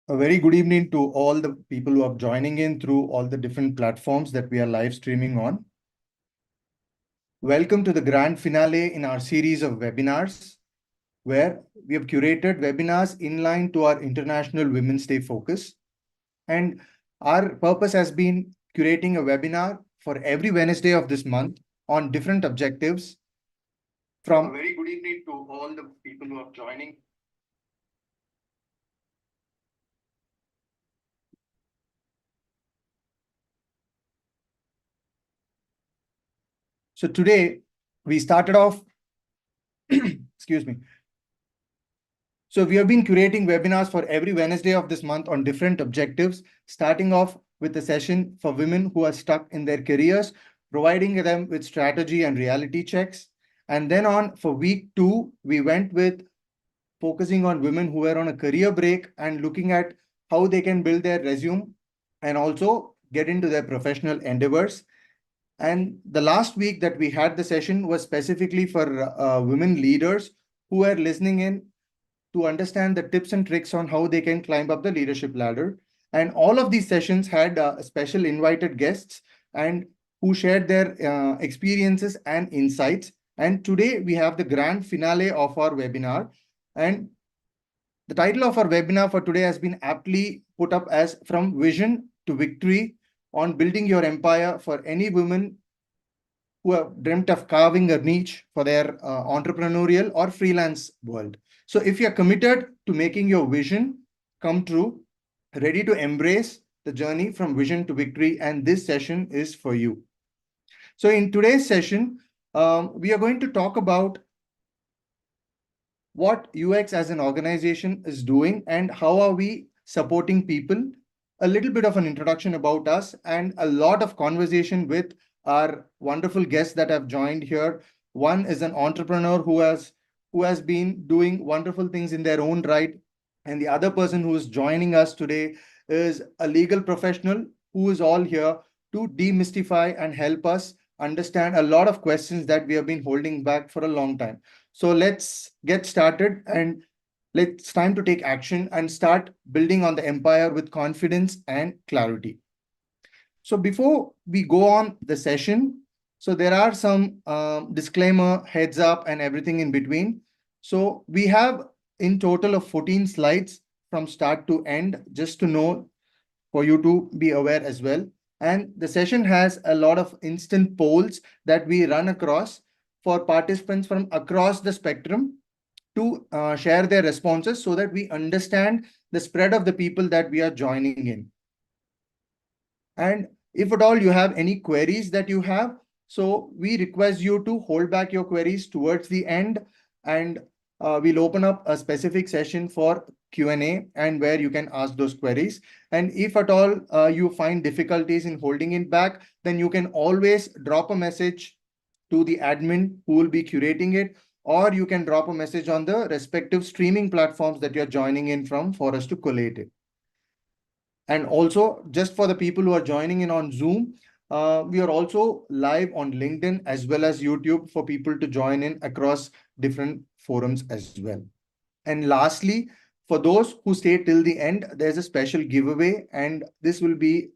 A very good evening to all the people who are joining in through all the different platforms that we are live streaming on. Welcome to the grand finale in our series of webinars, where we have curated webinars in line to our International Women's Day focus. And our purpose has been curating a webinar for every Wednesday of this month on different objectives. A very good evening to all the people who are joining. So today we started off, excuse me. So we have been curating webinars for every Wednesday of this month on different objectives, starting off with a session for women who are stuck in their careers, providing them with strategy and reality checks. And then on for week 2, we went with focusing on women who are on a career break and looking at how they can build their resume and also get into their professional endeavors. And the last week that we had the session was specifically for women leaders who are listening in to understand the tips and tricks on how they can climb up the leadership ladder. And all of these sessions had special invited guests and who shared their experiences and insights. And today we have the grand finale of our webinar. And the title of our webinar for today has been aptly put up as From Vision to Victory on Building Your Empire for Any Women who have dreamt of carving a niche for their entrepreneurial or freelance world. So if you're committed to making your vision come true, ready to embrace the journey from vision to victory, and this session is for you. So in today's session, we are going to talk about what UX as an organization is doing and how are we supporting people, a little bit of an introduction about us, and a lot of conversation with our wonderful guests that have joined here. One is an entrepreneur who has been doing wonderful things in their own right. And the other person who is joining us today is a legal professional who is all here to demystify and help us understand a lot of questions that we have been holding back for a long time. So let's get started, and it's time to take action and start building on the empire with confidence and clarity. So before we go on the session, so there are some disclaimer, heads up, and everything in between. So we have in total of 14 slides from start to end, just to know, for you to be aware as well. And the session has a lot of instant polls that we run across for participants from across the spectrum to share their responses so that we understand the spread of the people that we are joining in. And if at all you have any queries that you have, so we request you to hold back your queries towards the end, and we'll open up a specific session for Q&A and where you can ask those queries. And if at all you find difficulties in holding it back, then you can always drop a message to the admin who will be curating it, or you can drop a message on the respective streaming platforms that you're joining in from for us to collate it. And also, just for the people who are joining in on Zoom, we are also live on LinkedIn as well as YouTube for people to join in across different forums as well. And lastly, for those who stay till the end, there's a special giveaway, and this will be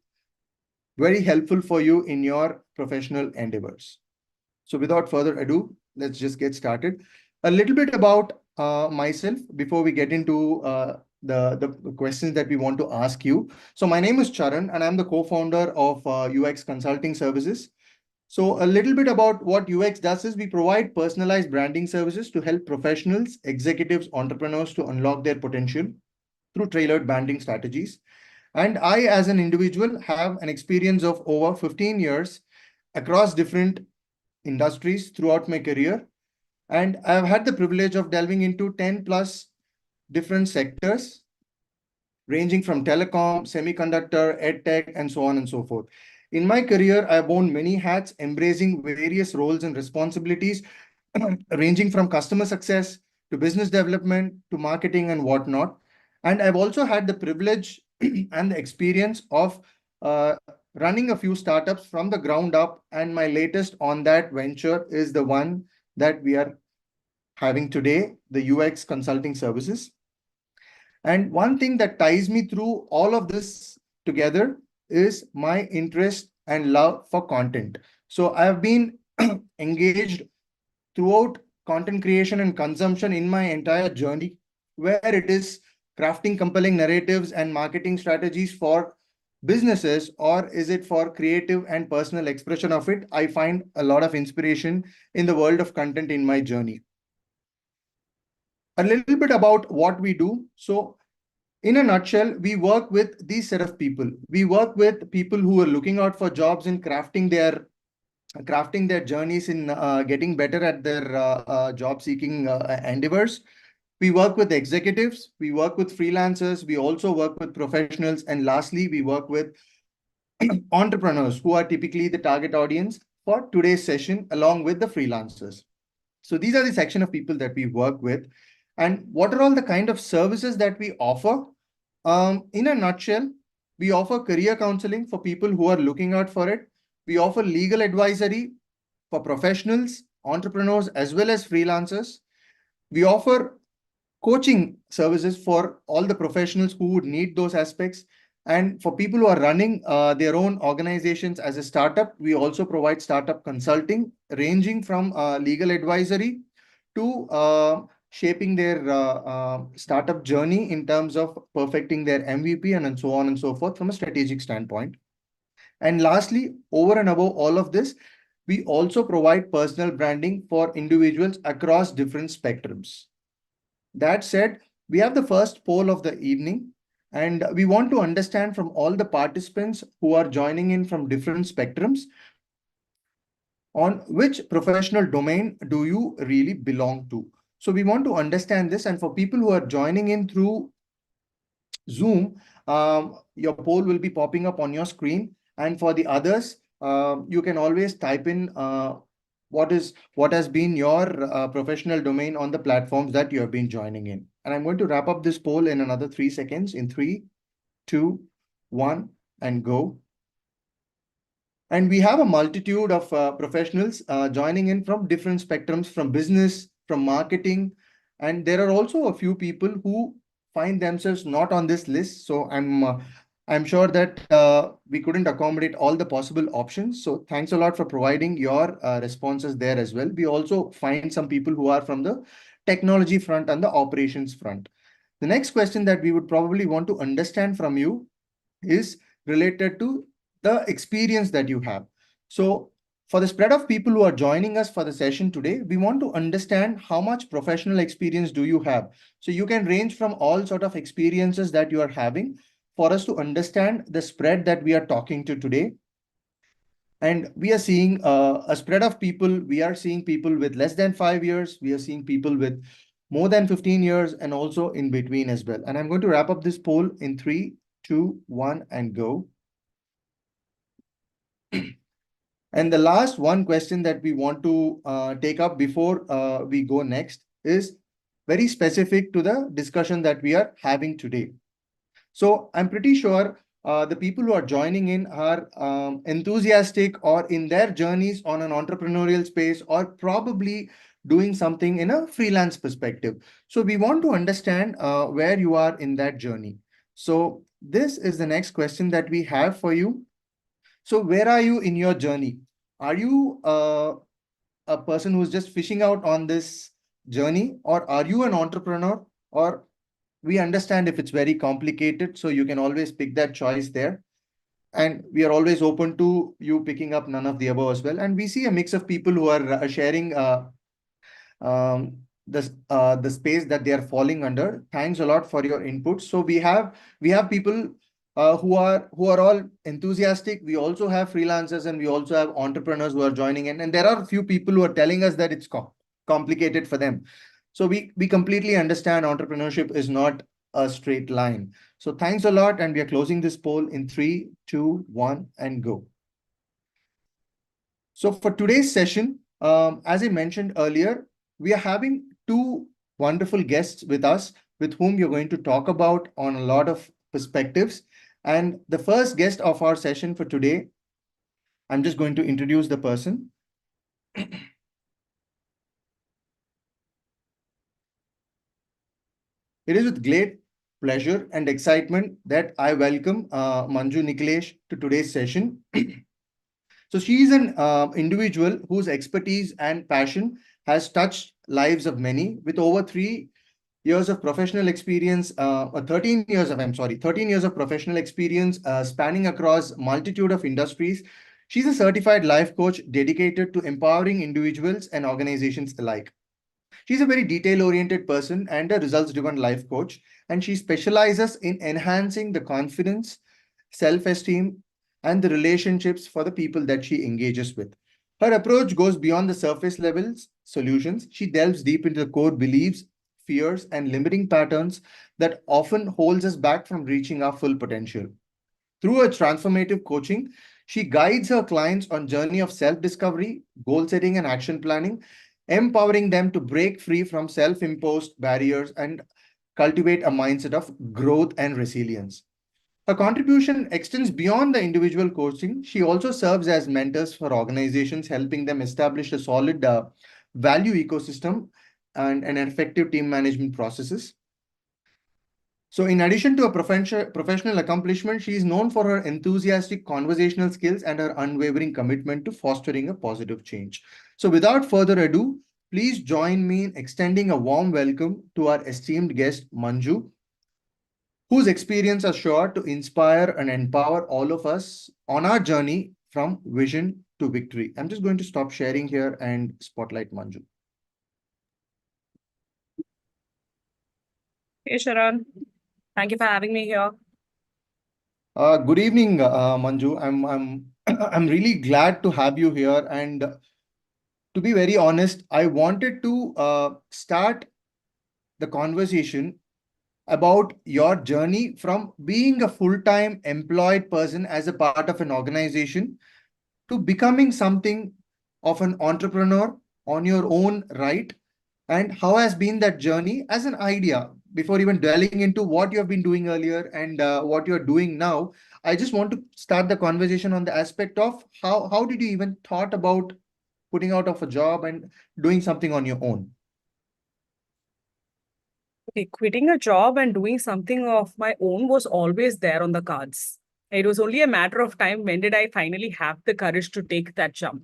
very helpful for you in your professional endeavors. So without further ado, let's just get started. A little bit about myself before we get into the questions that we want to ask you. So my name is Charan, and I'm the co-founder of UX Consulting Services. So a little bit about what UX does is we provide personalized branding services to help professionals, executives, entrepreneurs to unlock their potential through tailored branding strategies. And I, as an individual, have an experience of over 15 years across different industries throughout my career. And I've had the privilege of delving into 10 plus different sectors, ranging from telecom, semiconductor, edtech, and so on and so forth. In my career, I've worn many hats, embracing various roles and responsibilities, ranging from customer success to business development to marketing and whatnot. And I've also had the privilege and the experience of running a few startups from the ground up. And my latest on that venture is the one that we are having today, the UX Consulting Services. And one thing that ties me through all of this together is my interest and love for content. So I have been engaged throughout content creation and consumption in my entire journey, where it is crafting compelling narratives and marketing strategies for businesses, or is it for creative and personal expression of it. I find a lot of inspiration in the world of content in my journey. A little bit about what we do. So in a nutshell, we work with these set of people. We work with people who are looking out for jobs in crafting their journeys in getting better at their job seeking endeavors. We work with executives, we work with freelancers, we also work with professionals, and lastly, we work with entrepreneurs, who are typically the target audience for today's session, along with the freelancers. So these are the section of people that we work with. And what are all the kind of services that we offer? In a nutshell, we offer career counseling for people who are looking out for it. We offer legal advisory for professionals, entrepreneurs, as well as freelancers. We offer coaching services for all the professionals who would need those aspects. And for people who are running their own organizations as a startup, we also provide startup consulting, ranging from legal advisory to shaping their startup journey in terms of perfecting their MVP and so on and so forth from a strategic standpoint. And lastly, over and above all of this, we also provide personal branding for individuals across different spectrums. That said, we have the first poll of the evening, and we want to understand from all the participants who are joining in from different spectrums, on which professional domain do you really belong to? So we want to understand this. And for people who are joining in through Zoom, your poll will be popping up on your screen. And for the others, you can always type in what has been your professional domain on the platforms that you have been joining in. And I'm going to wrap up this poll in another 3 seconds. In 3, 2, 1, and go. And we have a multitude of professionals joining in from different spectrums, from business, from marketing. And there are also a few people who find themselves not on this list. So I'm sure that we couldn't accommodate all the possible options. So thanks a lot for providing your responses there as well. We also find some people who are from the technology front and the operations front. The next question that we would probably want to understand from you is related to the experience that you have. So for the spread of people who are joining us for the session today, we want to understand how much professional experience do you have. So you can range from all sort of experiences that you are having for us to understand the spread that we are talking to today. And we are seeing a spread of people. We are seeing people with less than 5 years. We are seeing people with more than 15 years, and also in between as well. And I'm going to wrap up this poll in 3, 2, 1, and go. And the last one question that we want to take up before we go next is very specific to the discussion that we are having today. So I'm pretty sure the people who are joining in are enthusiastic or in their journeys on an entrepreneurial space, or probably doing something in a freelance perspective. So we want to understand where you are in that journey. So this is the next question that we have for you. So where are you in your journey? Are you a person who's just fishing out on this journey, or are you an entrepreneur? Or we understand if it's very complicated, so you can always pick that choice there. And we are always open to you picking up none of the above as well. And we see a mix of people who are sharing the space that they are falling under. Thanks a lot for your input. So we have people who are all enthusiastic. We also have freelancers, and we also have entrepreneurs who are joining in. And there are a few people who are telling us that it's complicated for them. So we completely understand entrepreneurship is not a straight line. So thanks a lot. And we are closing this poll in 3, 2, 1, and go. So for today's session, as I mentioned earlier, we are having 2 wonderful guests with us, with whom we are going to talk about on a lot of perspectives. And the first guest of our session for today, I'm just going to introduce the person. It is with great pleasure and excitement that I welcome Manju Nikhilesh to today's session. So she is an individual whose expertise and passion has touched lives of many, with over 3 years of professional experience, or 13 years of, I'm sorry, 13 years of professional experience spanning across multitude of industries. She's a certified life coach dedicated to empowering individuals and organizations alike. She's a very detail-oriented person and a results-driven life coach, and she specializes in enhancing the confidence, self-esteem, and the relationships for the people that she engages with. Her approach goes beyond the surface levels solutions. She delves deep into the core beliefs, fears, and limiting patterns that often holds us back from reaching our full potential. Through her transformative coaching, she guides her clients on journey of self-discovery, goal setting, and action planning, empowering them to break free from self-imposed barriers and cultivate a mindset of growth and resilience. Her contribution extends beyond the individual coaching. She also serves as mentors for organizations, helping them establish a solid value ecosystem and an effective team management processes. So in addition to a professional accomplishment, she is known for her enthusiastic conversational skills and her unwavering commitment to fostering a positive change. So without further ado, please join me in extending a warm welcome to our esteemed guest, Manju, whose experience are sure to inspire and empower all of us on our journey from vision to victory. I'm just going to stop sharing here and spotlight Manju. Hey, Sharan. Thank you for having me here. Good evening, Manju. I'm really glad to have you here. And to be very honest, I wanted to start the conversation about your journey from being a full-time employed person as a part of an organization to becoming something of an entrepreneur on your own right, and how has been that journey as an idea before even dwelling into what you have been doing earlier and what you're doing now. I just want to start the conversation on the aspect of how did you even thought about putting out of a job and doing something on your own? Okay, quitting a job and doing something of my own was always there on the cards. It was only a matter of time when did I finally have the courage to take that jump.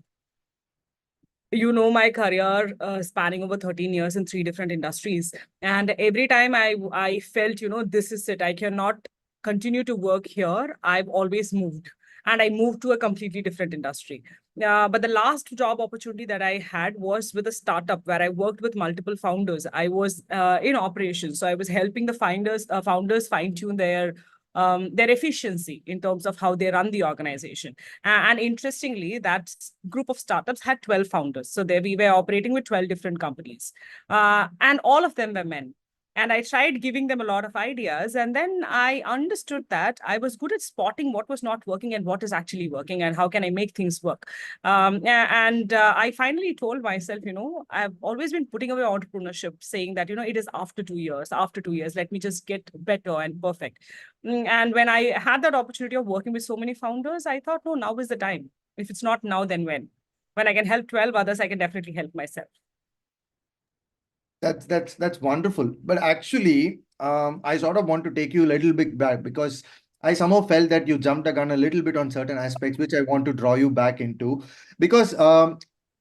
You know, my career spanning over 13 years in 3 different industries. And every time I felt, this is it. I cannot continue to work here. I've always moved. And I moved to a completely different industry. But the last job opportunity that I had was with a startup where I worked with multiple founders. I was in operations. So I was helping the founders fine-tune their efficiency in terms of how they run the organization. And interestingly, that group of startups had 12 founders. So there we were operating with 12 different companies. And all of them were men. And I tried giving them a lot of ideas. And then I understood that I was good at spotting what was not working and what is actually working and how can I make things work. I finally told myself, I've always been putting away entrepreneurship, saying that, it is after 2 years, let me just get better and perfect. And when I had that opportunity of working with so many founders, I thought, no, now is the time. If it's not now, then when? When I can help 12 others, I can definitely help myself. That's wonderful. But actually, I sort of want to take you a little bit back because I somehow felt that you jumped the gun a little bit on certain aspects, which I want to draw you back into. Because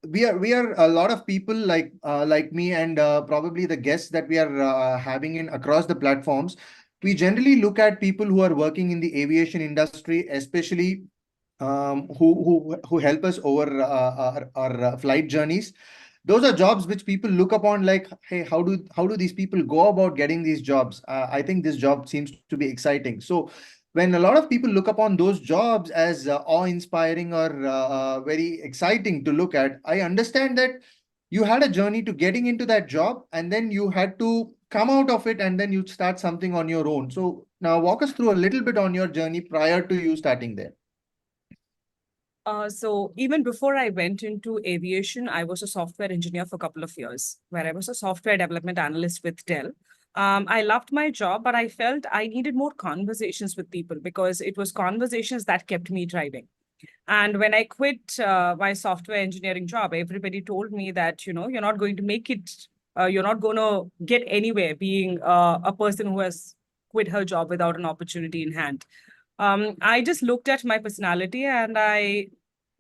we are a lot of people like me and probably the guests that we are having in across the platforms. We generally look at people who are working in the aviation industry, especially who help us over our flight journeys. Those are jobs which people look upon like, hey, how do these people go about getting these jobs? I think this job seems to be exciting. So when a lot of people look upon those jobs as awe-inspiring or very exciting to look at, I understand that you had a journey to getting into that job, and then you had to come out of it, and then you start something on your own. So now walk us through a little bit on your journey prior to you starting there. So even before I went into aviation, I was a software engineer for a couple of years, where I was a software development analyst with Dell. I loved my job, but I felt I needed more conversations with people because it was conversations that kept me driving. And when I quit my software engineering job, everybody told me that, you're not going to make it. You're not going to get anywhere being a person who has quit her job without an opportunity in hand. I just looked at my personality and I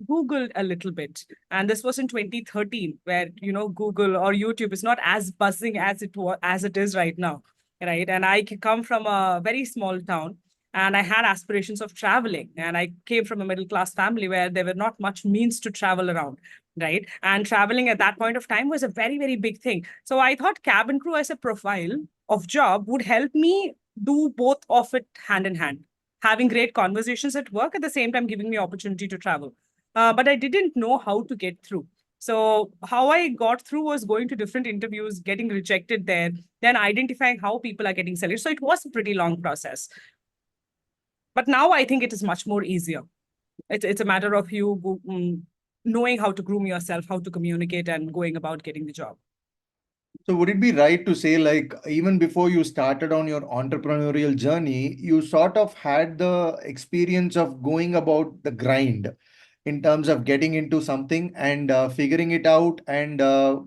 Googled a little bit. And this was in 2013, where, Google or YouTube is not as buzzing as it is right now, right? And I come from a very small town and I had aspirations of traveling. And I came from a middle class family where there were not much means to travel around, right? And traveling at that point of time was a very, very big thing. So I thought cabin crew as a profile of job would help me do both of it hand in hand, having great conversations at work at the same time giving me opportunity to travel. But I didn't know how to get through. So how I got through was going to different interviews, getting rejected there, then identifying how people are getting selected. So it was a pretty long process. But now I think it is much more easier. It's a matter of you knowing how to groom yourself, how to communicate, and going about getting the job. So would it be right to say, like, even before you started on your entrepreneurial journey, you sort of had the experience of going about the grind in terms of getting into something and figuring it out and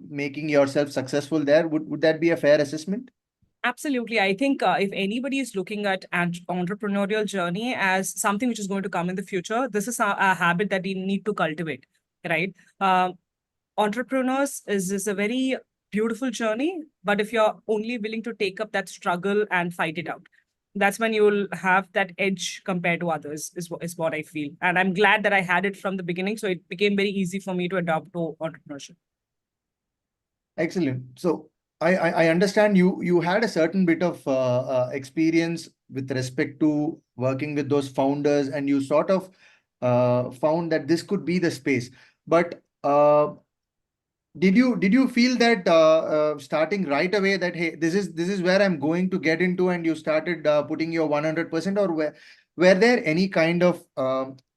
making yourself successful there? Would that be a fair assessment? Absolutely. I think if anybody is looking at an entrepreneurial journey as something which is going to come in the future, this is a habit that we need to cultivate, right? Entrepreneurs is a very beautiful journey, but if you're only willing to take up that struggle and fight it out, that's when you'll have that edge compared to others, is what I feel. And I'm glad that I had it from the beginning, so it became very easy for me to adopt to entrepreneurship. Excellent. So I understand you had a certain bit of experience with respect to working with those founders, and you sort of found that this could be the space. But did you feel that starting right away that, hey, this is where I'm going to get into, and you started putting your 100%, or were there any kind of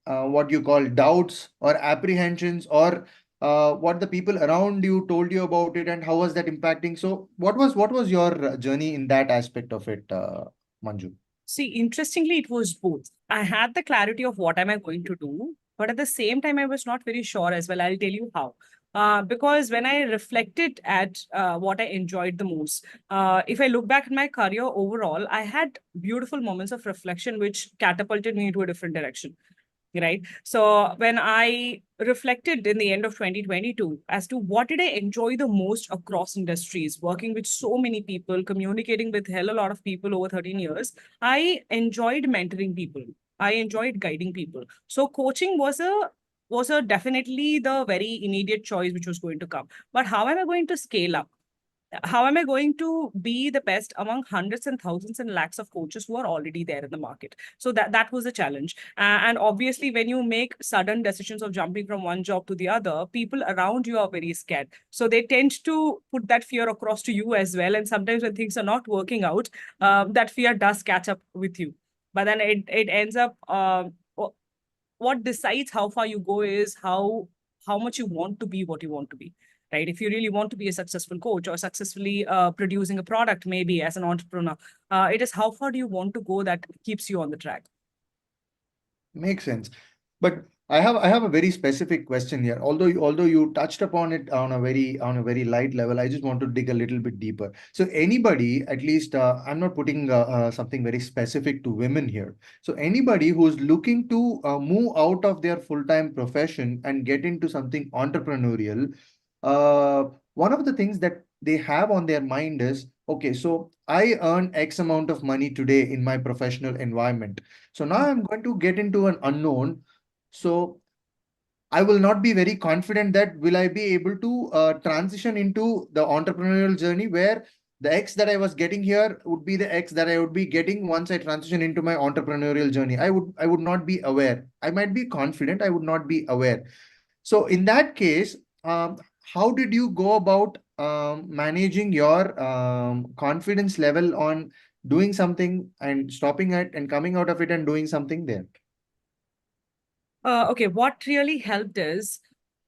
what you call doubts or apprehensions, or what the people around you told you about it, and how was that impacting? So what was your journey in that aspect of it, Manju? See, interestingly, it was both. I had the clarity of what am I going to do, but at the same time, I was not very sure as well. I'll tell you how. Because when I reflected at what I enjoyed the most, if I look back at my career overall, I had beautiful moments of reflection which catapulted me into a different direction. Right. So when I reflected in the end of 2022 as to what did I enjoy the most across industries, working with so many people, communicating with hell a lot of people over 13 years, I enjoyed mentoring people. I enjoyed guiding people. So coaching was a definitely the very immediate choice which was going to come. But how am I going to scale up? How am I going to be the best among hundreds and thousands and lakhs of coaches who are already there in the market? So that was a challenge. And obviously, when you make sudden decisions of jumping from one job to the other, people around you are very scared. So they tend to put that fear across to you as well. And sometimes when things are not working out, that fear does catch up with you. But then it ends up, what decides how far you go is how much you want to be what you want to be. Right. If you really want to be a successful coach or successfully producing a product, maybe as an entrepreneur, it is how far do you want to go that keeps you on the track. Makes sense. But I have a very specific question here. Although you touched upon it on a very light level, I just want to dig a little bit deeper. So anybody, at least I'm not putting something very specific to women here. So anybody who's looking to move out of their full-time profession and get into something entrepreneurial, one of the things that they have on their mind is, okay, so I earn X amount of money today in my professional environment. So now I'm going to get into an unknown. So I will not be very confident that will I be able to transition into the entrepreneurial journey where the X that I was getting here would be the X that I would be getting once I transition into my entrepreneurial journey. I would not be aware. I might be confident. I would not be aware. So in that case, how did you go about managing your confidence level on doing something and stopping it and coming out of it and doing something there? Okay, what really helped is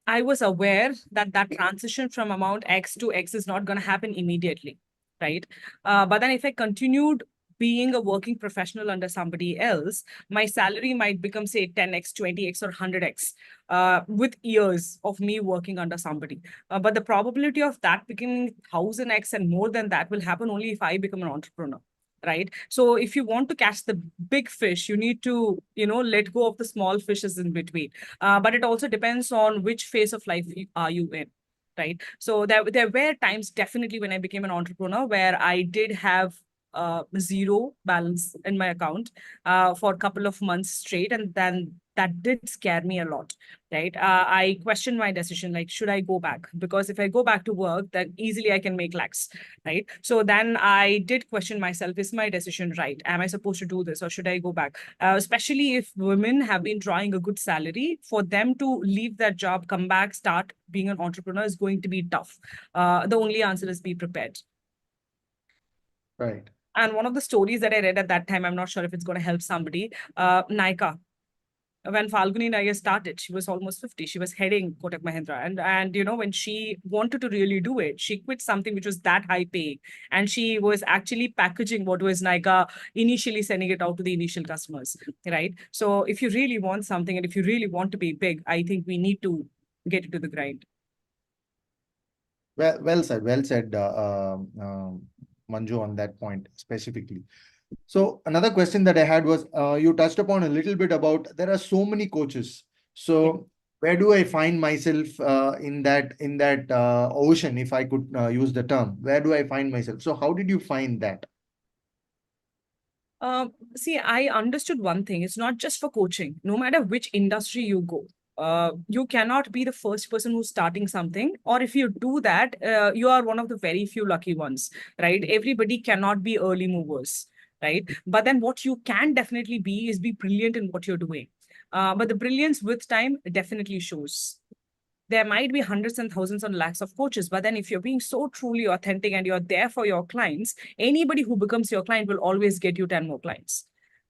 I was aware that that transition from amount X to X is not going to happen immediately, right? But then if I continued being a working professional under somebody else, my salary might become, say, 10x, 20x, or 100x with years of me working under somebody. But the probability of that becoming 1000x and more than that will happen only if I become an entrepreneur. right? So if you want to catch the big fish, you need to, let go of the small fishes in between. But it also depends on which phase of life are you in, right? So there were times definitely when I became an entrepreneur where I did have zero balance in my account for a couple of months straight, and then that did scare me a lot, right? I questioned my decision, like, should I go back? Because if I go back to work, then easily I can make lakhs, right? So then I did question myself, is my decision right? Am I supposed to do this or should I go back? Especially if women have been drawing a good salary, for them to leave that job, come back, start being an entrepreneur is going to be tough. The only answer is be prepared. Right. And one of the stories that I read at that time, I'm not sure if it's going to help somebody, Nykaa. When Falguni Nair started, she was almost 50. She was heading Kotak Mahindra. And when she wanted to really do it, she quit something which was that high paying. And she was actually packaging what was Nika initially sending it out to the initial customers, right? So if you really want something and if you really want to be big, I think we need to get into the grind. Well said. Well said, Manju, on that point specifically. So another question that I had was, you touched upon a little bit about there are so many coaches. So where do I find myself in that ocean, if I could use the term? Where do I find myself? So how did you find that? See, I understood one thing. It's not just for coaching. No matter which industry you go, you cannot be the first person who's starting something. Or if you do that, you are one of the very few lucky ones, right? Everybody cannot be early movers, right? But then what you can definitely be is be brilliant in what you're doing. But the brilliance with time definitely shows. There might be hundreds and thousands and lakhs of coaches, but then if you're being so truly authentic and you're there for your clients, anybody who becomes your client will always get you 10 more clients,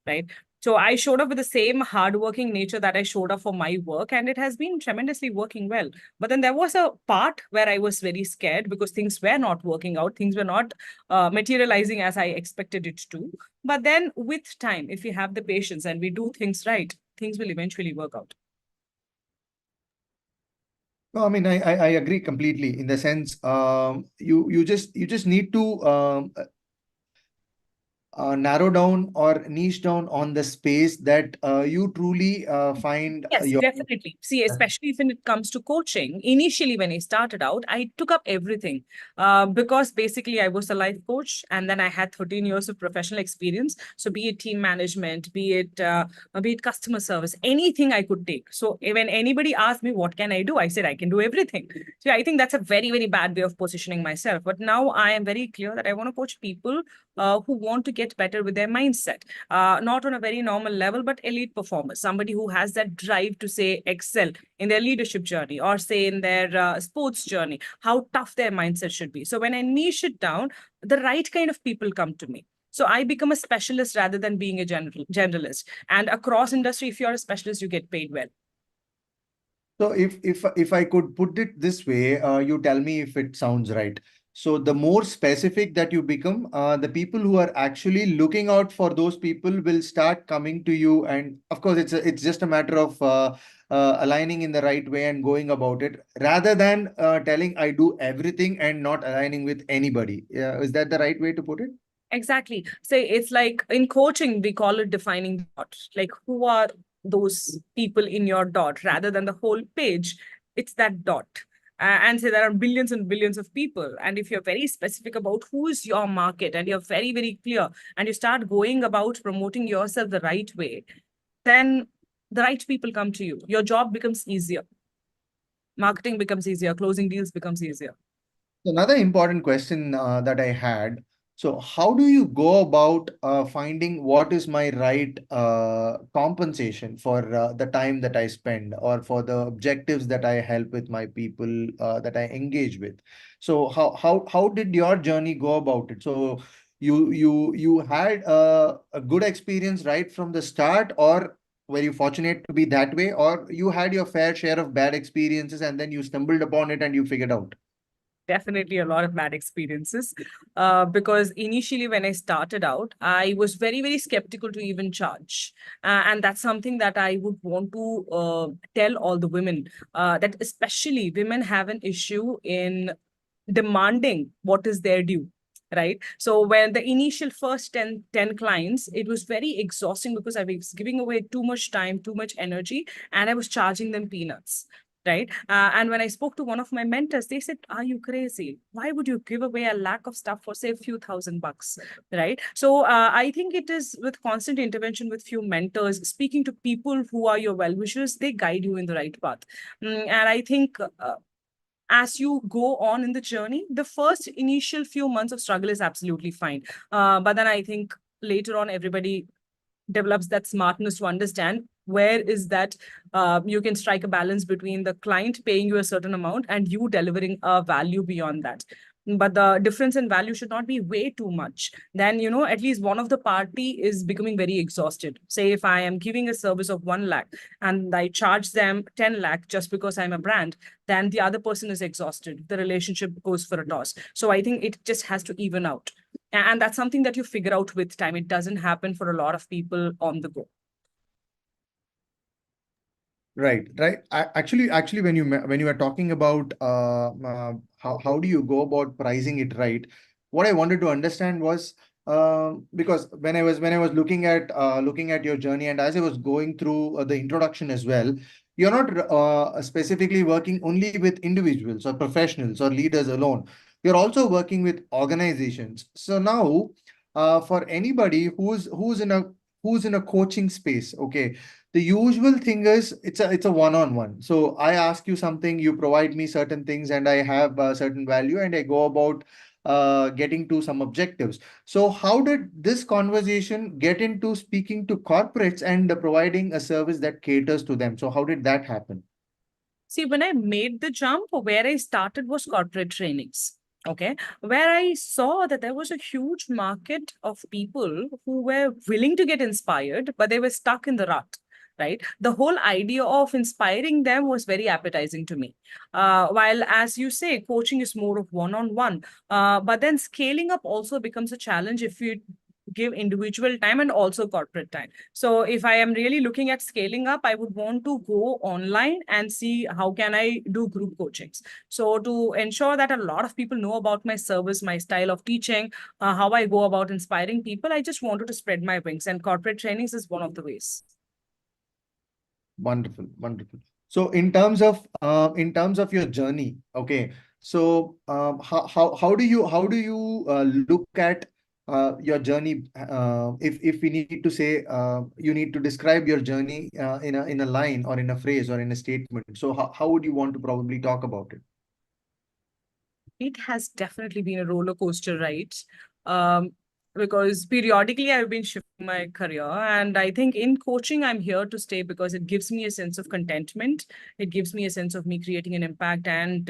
right? So I showed up with the same hardworking nature that I showed up for my work, and it has been tremendously working well. But then there was a part where I was very scared because things were not working out, things were not materializing as I expected it to. But then with time, if we have the patience and we do things right, things will eventually work out. No, I mean, I agree completely in the sense, you just need to narrow down or niche down on the space that you truly find Yes, your. definitely. See, especially when it comes to coaching, initially when I started out, I took up everything because basically I was a life coach and then I had 13 years of professional experience. So be it team management, be it customer service, anything I could take. So when anybody asked me, what can I do? I said, I can do everything. So I think that's a very, very bad way of positioning myself. But now I am very clear that I want to coach people who want to get better with their mindset, not on a very normal level, but elite performers, somebody who has that drive to say excel in their leadership journey or say in their sports journey, how tough their mindset should be. So when I niche it down, the right kind of people come to me. So I become a specialist rather than being a generalist. And across industry, if you're a specialist, you get paid well. So if I could put it this way, you tell me if it sounds right. So the more specific that you become, the people who are actually looking out for those people will start coming to you. And of course, it's just a matter of aligning in the right way and going about it, rather than telling I do everything and not aligning with anybody. Is that the right way to put it? Exactly. Say it's like in coaching, we call it defining the dot. Like who are those people in your dot rather than the whole page? It's that dot. And say there are billions and billions of people. And if you're very specific about who is your market and you're very, very clear and you start going about promoting yourself the right way, then the right people come to you. Your job becomes easier. Marketing becomes easier. Closing deals becomes easier. Another important question that I had. So, how do you go about finding what is my right compensation for the time that I spend or for the objectives that I help with my people that I engage with? So, how did your journey go about it? So, you had a good experience right from the start, or were you fortunate to be that way, or you had your fair share of bad experiences and then you stumbled upon it and you figured out? Definitely a lot of bad experiences because initially when I started out, I was very, very skeptical to even charge. And that's something that I would want to tell all the women that especially women have an issue in demanding what is their due. right? So when the initial first 10 clients, it was very exhausting because I was giving away too much time, too much energy, and I was charging them peanuts. Right. And when I spoke to one of my mentors, they said, are you crazy? Why would you give away a lakh of stuff for, say, a few $1,000? Right. So I think it is with constant intervention with few mentors, speaking to people who are your well-wishers, they guide you in the right path. And I think as you go on in the journey, the first initial few months of struggle is absolutely fine. But then I think later on, everybody develops that smartness to understand where is that you can strike a balance between the client paying you a certain amount and you delivering a value beyond that. But the difference in value should not be way too much. Then, at least one of the party is becoming very exhausted. Say, if I am giving a service of 1 lakh and I charge them 10 lakh just because I'm a brand, then the other person is exhausted. The relationship goes for a toss. So I think it just has to even out. And that's something that you figure out with time. It doesn't happen for a lot of people on the go. Right. Actually, when you were talking about how do you go about pricing it right, what I wanted to understand was because when I was looking at your journey, and as I was going through the introduction as well, you're not specifically working only with individuals or professionals or leaders alone. You're also working with organizations. So now, for anybody who's in a coaching space, okay, the usual thing is it's a one-on-one. So I ask you something, you provide me certain things, and I have a certain value, and I go about getting to some objectives. So how did this conversation get into speaking to corporates and providing a service that caters to them? So how did that happen? See, when I made the jump, where I started was corporate trainings. Okay, where I saw that there was a huge market of people who were willing to get inspired, but they were stuck in the rut. Right. The whole idea of inspiring them was very appetizing to me. While, as you say, coaching is more of one-on-one, but then scaling up also becomes a challenge if you give individual time and also corporate time. So if I am really looking at scaling up, I would want to go online and see how can I do group coachings. So to ensure that a lot of people know about my service, my style of teaching, how I go about inspiring people, I just wanted to spread my wings, and corporate trainings is one of the ways. Wonderful, wonderful. So in terms of your journey, okay. So how do you look at your journey? If we need to say you need to describe your journey in a line or in a phrase or in a statement. So how would you want to probably talk about it? It has definitely been a roller coaster ride. Um, because periodically I've been shifting my career. And I think in coaching, I'm here to stay because it gives me a sense of contentment. It gives me a sense of me creating an impact and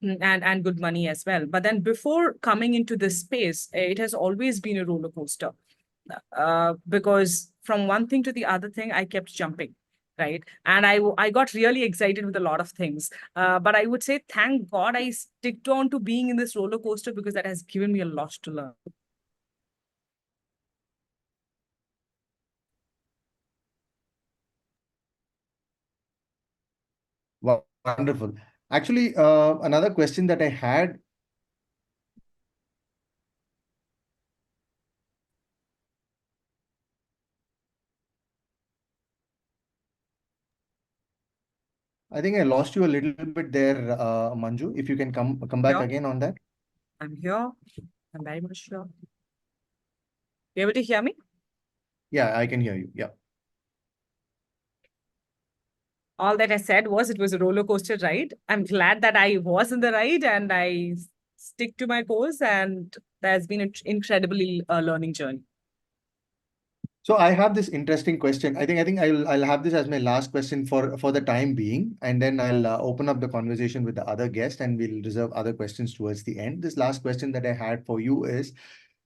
good money as well. But then before coming into this space, it has always been a roller coaster. Because from one thing to the other thing, I kept jumping. Right. And I got really excited with a lot of things. But I would say, thank God I sticked on to being in this roller coaster because that has given me a lot to learn. Wonderful. Actually, another question that I had. I think I lost you a little bit there, Manju. If you can come back Here, again on that. I'm here. I'm very much here. You able to hear me? Yeah, I can hear you. Yeah. All that I said was it was a roller coaster ride. I'm glad that I was in the ride and I stick to my course, and there's been an incredibly learning journey. So I have this interesting question. I think I'll have this as my last question for the time being, and then I'll open up the conversation with the other guest, and we'll reserve other questions towards the end. This last question that I had for you is,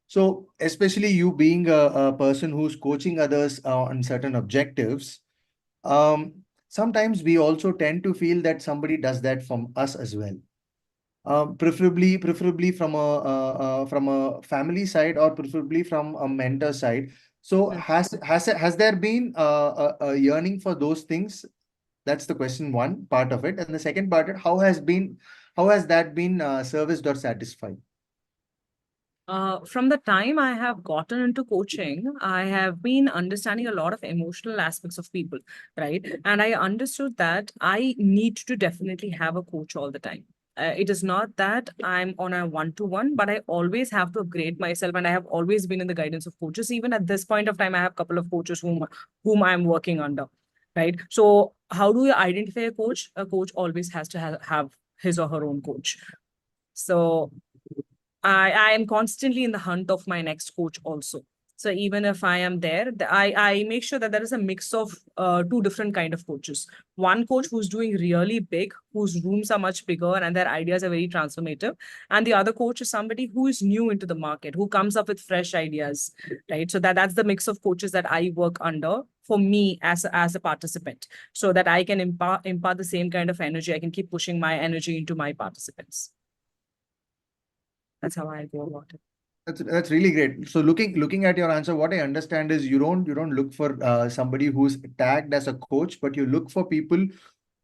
so especially you being a person who's coaching others on certain objectives, sometimes we also tend to feel that somebody does that from us as well. Preferably from a family side, or preferably from a mentor side. So has there been a yearning for those things? That's the question, one part of it, and the second part, how has that been serviced or satisfied? From the time I have gotten into coaching, I have been understanding a lot of emotional aspects of people, right? And I understood that I need to definitely have a coach all the time. It is not that I'm on a one-to-one, but I always have to upgrade myself, and I have always been in the guidance of coaches. Even at this point of time, I have a couple of coaches whom I'm working under, right? So how do you identify a coach? A coach always has to have his or her own coach. So I am constantly in the hunt of my next coach also. So even if I am there, I make sure that there is a mix of two different kind of coaches. One coach who's doing really big, whose rooms are much bigger and their ideas are very transformative. And the other coach is somebody who is new into the market, who comes up with fresh ideas, right? So that's the mix of coaches that I work under for me as a participant, so that I can impart the same kind of energy. I can keep pushing my energy into my participants. That's how I go about it. That's really great. So looking at your answer, what I understand is you don't look for somebody who's tagged as a coach, but you look for people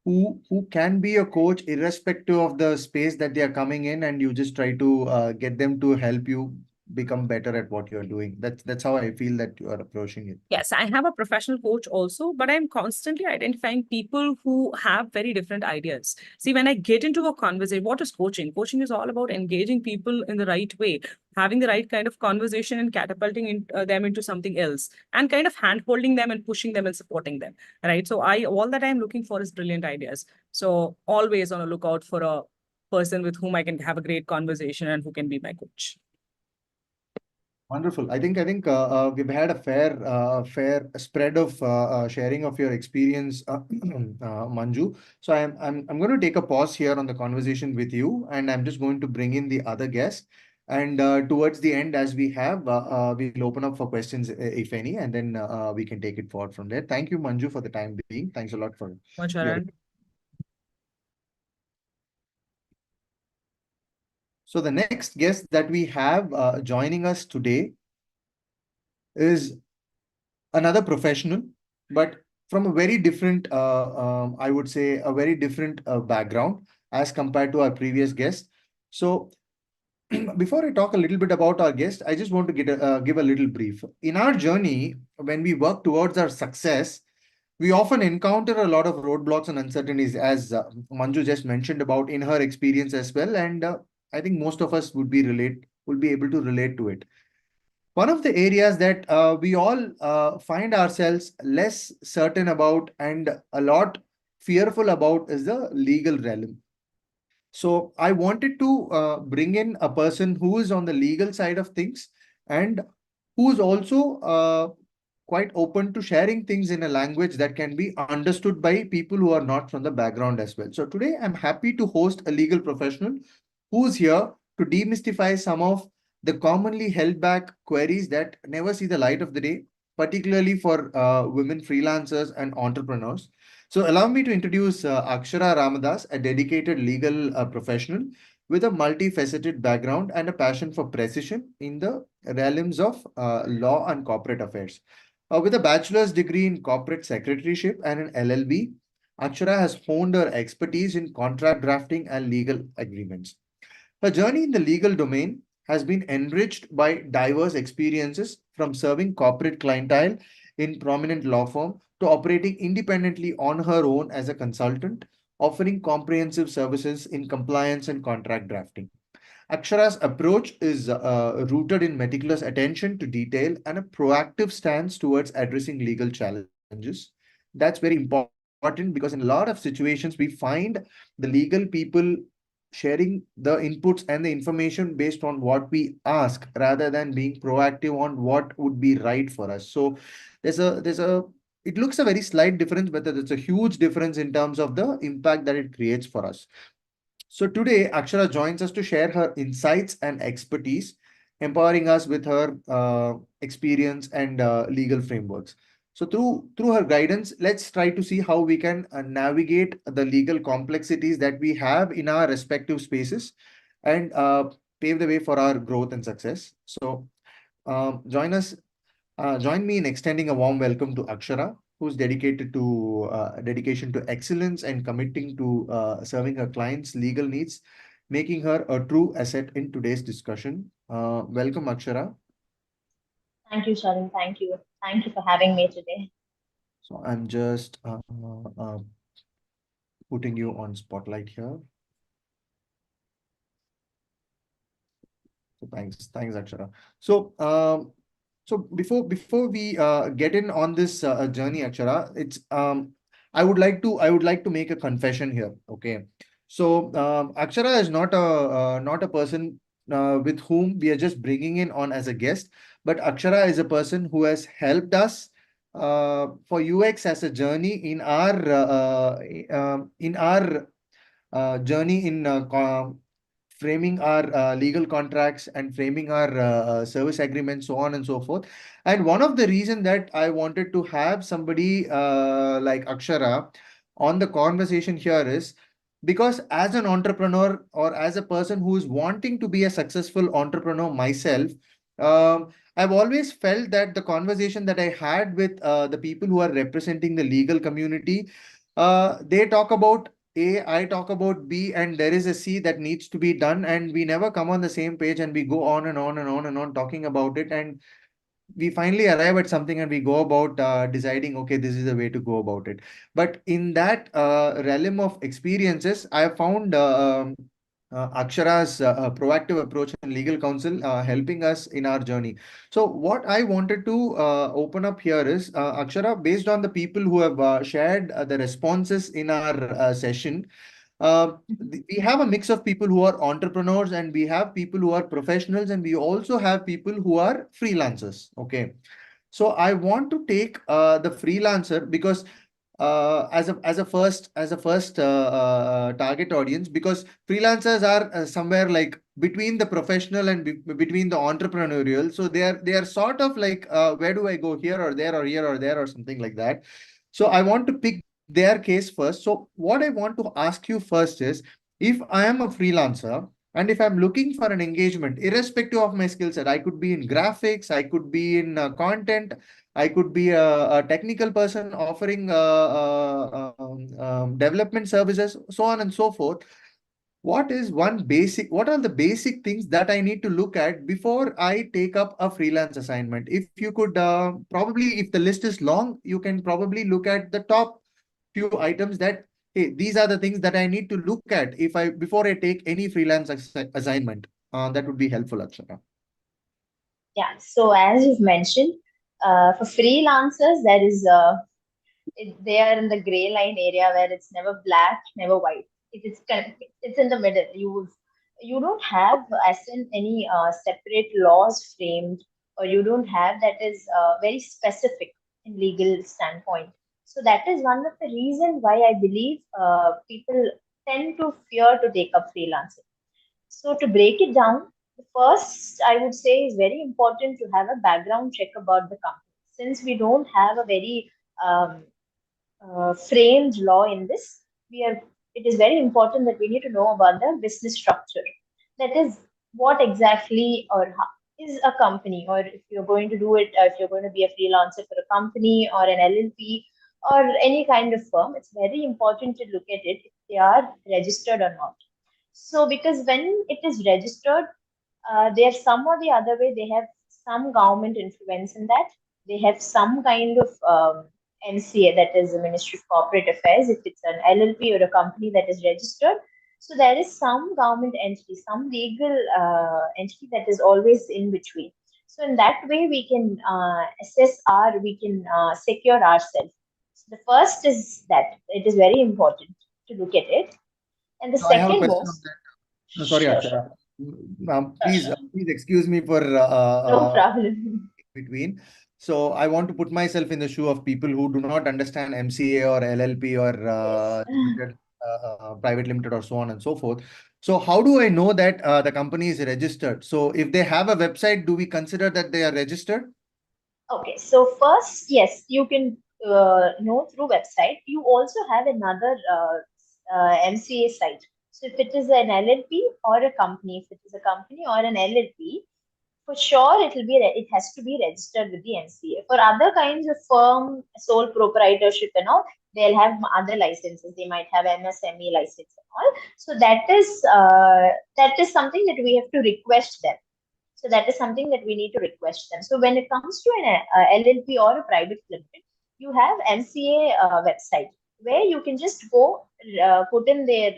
who can be a coach irrespective of the space that they are coming in, and you just try to get them to help you become better at what you're doing. That's how I feel that you are approaching it. Yes, I have a professional coach also, but I'm constantly identifying people who have very different ideas. See, when I get into a conversation, what is coaching? Coaching is all about engaging people in the right way, having the right kind of conversation and catapulting them into something else, and kind of hand-holding them and pushing them and supporting them, right? So all that I'm looking for is brilliant ideas. So always on a lookout for a person with whom I can have a great conversation and who can be my coach. Wonderful. I think we've had a fair spread of sharing of your experience, Manju. So I'm going to take a pause here on the conversation with you, and I'm just going to bring in the other guest. And towards the end, as we'll open up for questions, if any, and then we can take it forward from there. Thank you, Manju, for the time being. Thanks a lot for Much, your. Aaron. So the next guest that we have joining us today is another professional, but from a very different, I would say, a very different background as compared to our previous guest. So before I talk a little bit about our guest, I just want to give a little brief. In our journey, when we work towards our success, we often encounter a lot of roadblocks and uncertainties, as Manju just mentioned about in her experience as well. And I think most of us would be able to relate to it. One of the areas that we all find ourselves less certain about and a lot fearful about is the legal realm. So I wanted to bring in a person who is on the legal side of things and who is also quite open to sharing things in a language that can be understood by people who are not from the background as well. So today I'm happy to host a legal professional who's here to demystify some of the commonly held back queries that never see the light of the day, particularly for women freelancers and entrepreneurs. So allow me to introduce Akshara Ramadas, a dedicated legal professional with a multifaceted background and a passion for precision in the realms of law and corporate affairs. With a bachelor's degree in corporate secretaryship and an LLB, Akshara has honed her expertise in contract drafting and legal agreements. Her journey in the legal domain has been enriched by diverse experiences, from serving corporate clientele in prominent law firm to operating independently on her own as a consultant, offering comprehensive services in compliance and contract drafting. Akshara's approach is rooted in meticulous attention to detail and a proactive stance towards addressing legal challenges. That's very important because in a lot of situations, we find the legal people sharing the inputs and the information based on what we ask rather than being proactive on what would be right for us. So it looks a very slight difference, but it's a huge difference in terms of the impact that it creates for us. So today, Akshara joins us to share her insights and expertise, empowering us with her experience and legal frameworks. So through her guidance, let's try to see how we can navigate the legal complexities that we have in our respective spaces and pave the way for our growth and success. So join me in extending a warm welcome to Akshara, who's dedication to excellence and committing to serving her clients' legal needs, making her a true asset in today's discussion. Welcome, Akshara. Thank you, Sharon. Thank you. Thank you for having me today. So I'm just putting you on spotlight here. So thanks, Akshara. So before we get in on this journey, Akshara, it's I would like to make a confession here. Okay, so Akshara is not a person with whom we are just bringing in on as a guest, but Akshara is a person who has helped us for UX as a journey in our journey in framing our legal contracts and framing our service agreements, so on and so forth. And one of the reason that I wanted to have somebody like Akshara on the conversation here is because as an entrepreneur or as a person who is wanting to be a successful entrepreneur myself, I've always felt that the conversation that I had with the people who are representing the legal community, they talk about A, I talk about B, and there is a C that needs to be done, and we never come on the same page, and we go on and on and on and on talking about it, and we finally arrive at something and we go about deciding, okay, this is the way to go about it. But in that realm of experiences, I have found Akshara's proactive approach and legal counsel helping us in our journey. So what I wanted to open up here is, Akshara, based on the people who have shared the responses in our session, we have a mix of people who are entrepreneurs, and we have people who are professionals, and we also have people who are freelancers. Okay. So I want to take the freelancer because as a first target audience, because freelancers are somewhere like between the professional and between the entrepreneurial. So they are sort of like where do I go, here or there or here or there or something like that. So I want to pick their case first. So what I want to ask you first is, if I am a freelancer and if I'm looking for an engagement, irrespective of my skill set, I could be in graphics, I could be in content, I could be a technical person offering development services, so on and so forth. What are the basic things that I need to look at before I take up a freelance assignment? If you could, probably, if the list is long, you can probably look at the top few items that, hey, these are the things that I need to look at before I take any freelance assignment. That would be helpful, Akshara. Yeah. So as you've mentioned, for freelancers, they are in the gray line area where it's never black, never white. It's in the middle. You don't have as in any separate laws framed, or you don't have that is very specific in legal standpoint. So that is one of the reasons why I believe people tend to fear to take up freelancing. So to break it down, the first I would say is very important to have a background check about the company. Since we don't have a very framed law in this, it is very important that we need to know about the business structure. That is, what exactly is a company, or if you're going to do it, if you're going to be a freelancer for a company or an LLP or any kind of firm, it's very important to look at it if they are registered or not. So, because when it is registered, there's some or the other way, they have some government influence in that. They have some kind of MCA, that is the Ministry of Corporate Affairs, if it's an LLP or a company that is registered. So there is some government entity, some legal entity that is always in between. So in that way, we can we can secure ourselves. So the first is that it is very important to look at it. And the So I have a second question on most, that. No, sorry, sure, sure, Akshara. sure, sure. Please excuse me for No problem. between. So I want to put myself in the shoe of people who do not understand MCA or LLP or Yes. limited, private limited, or so on and so forth. So how do I know that the company is registered? So if they have a website, do we consider that they are registered? Okay, so first, yes, you can know through website. You also have another MCA site. So if it is an LLP or a company, if it is a company or an LLP, for sure it has to be registered with the MCA. For other kinds of firm, sole proprietorship and all, they'll have other licenses. They might have MSME license and all. So that is something that we have to request them. So that is something that we need to request them. So when it comes to an LLP or a private limited, you have MCA website where you can just go put in their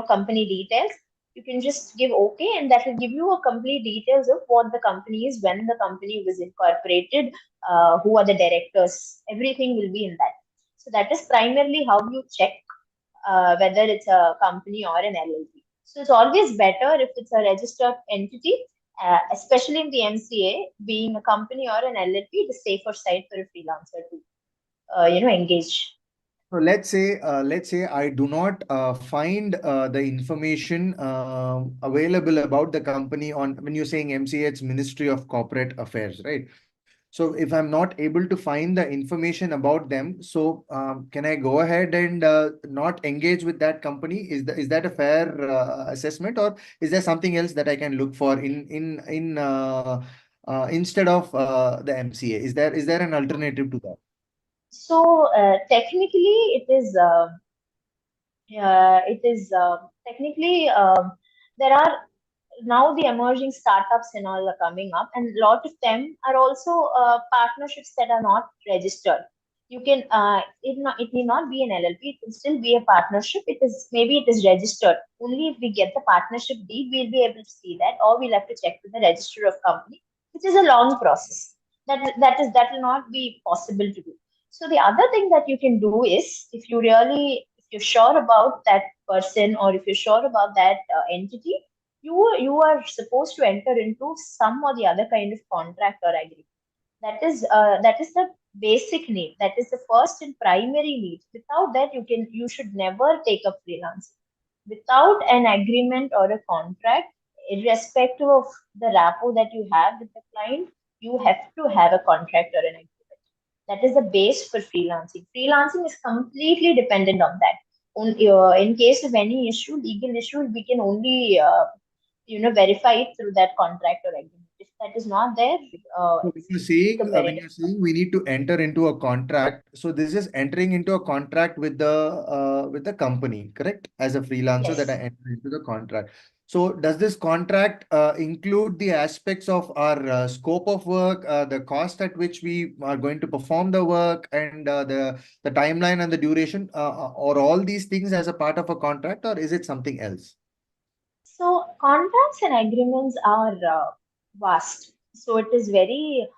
company details. You can just give OK, and that will give you a complete details of what the company is, when the company was incorporated, who are the directors. Everything will be in that. So that is primarily how you check whether it's a company or an LLP. So it's always better if it's a registered entity, especially in the MCA, being a company or an LLP, the safer side for a freelancer to engage. So let's say I do not find the information available about the company on, when you're saying MCA, it's Ministry of Corporate Affairs, right? So if I'm not able to find the information about them, so can I go ahead and not engage with that company? Is that a fair assessment, or is there something else that I can look for instead of the MCA? Is there an alternative to that? So technically, technically there are now the emerging startups and all are coming up, and a lot of them are also partnerships that are not registered. You can it may not be an LLP, it can still be a partnership. Maybe it is registered. Only if we get the partnership deed, we'll be able to see that, or we'll have to check with the register of company, which is a long process. That will not be possible to do. So the other thing that you can do is, if you're sure about that person, or if you're sure about that entity, you are supposed to enter into some or the other kind of contract or agreement. That is the basic need. That is the first and primary need. Without that, you should never take up freelancing. Without an agreement or a contract, irrespective of the rapport that you have with the client, you have to have a contract or an agreement. That is the base for freelancing. Freelancing is completely dependent on that. In case of any issue, legal issue, we can only verify it through that contract or agreement. If that is not there, So when you're saying, it's very when you're saying we need to enter into a contract, so this is entering into a contract with the company, correct? As a freelancer, that I yes. enter into the contract. So does this contract include the aspects of our scope of work, the cost at which we are going to perform the work, and the timeline and the duration, or all these things as a part of a contract, or is it something else? So contracts and agreements are vast. So it is very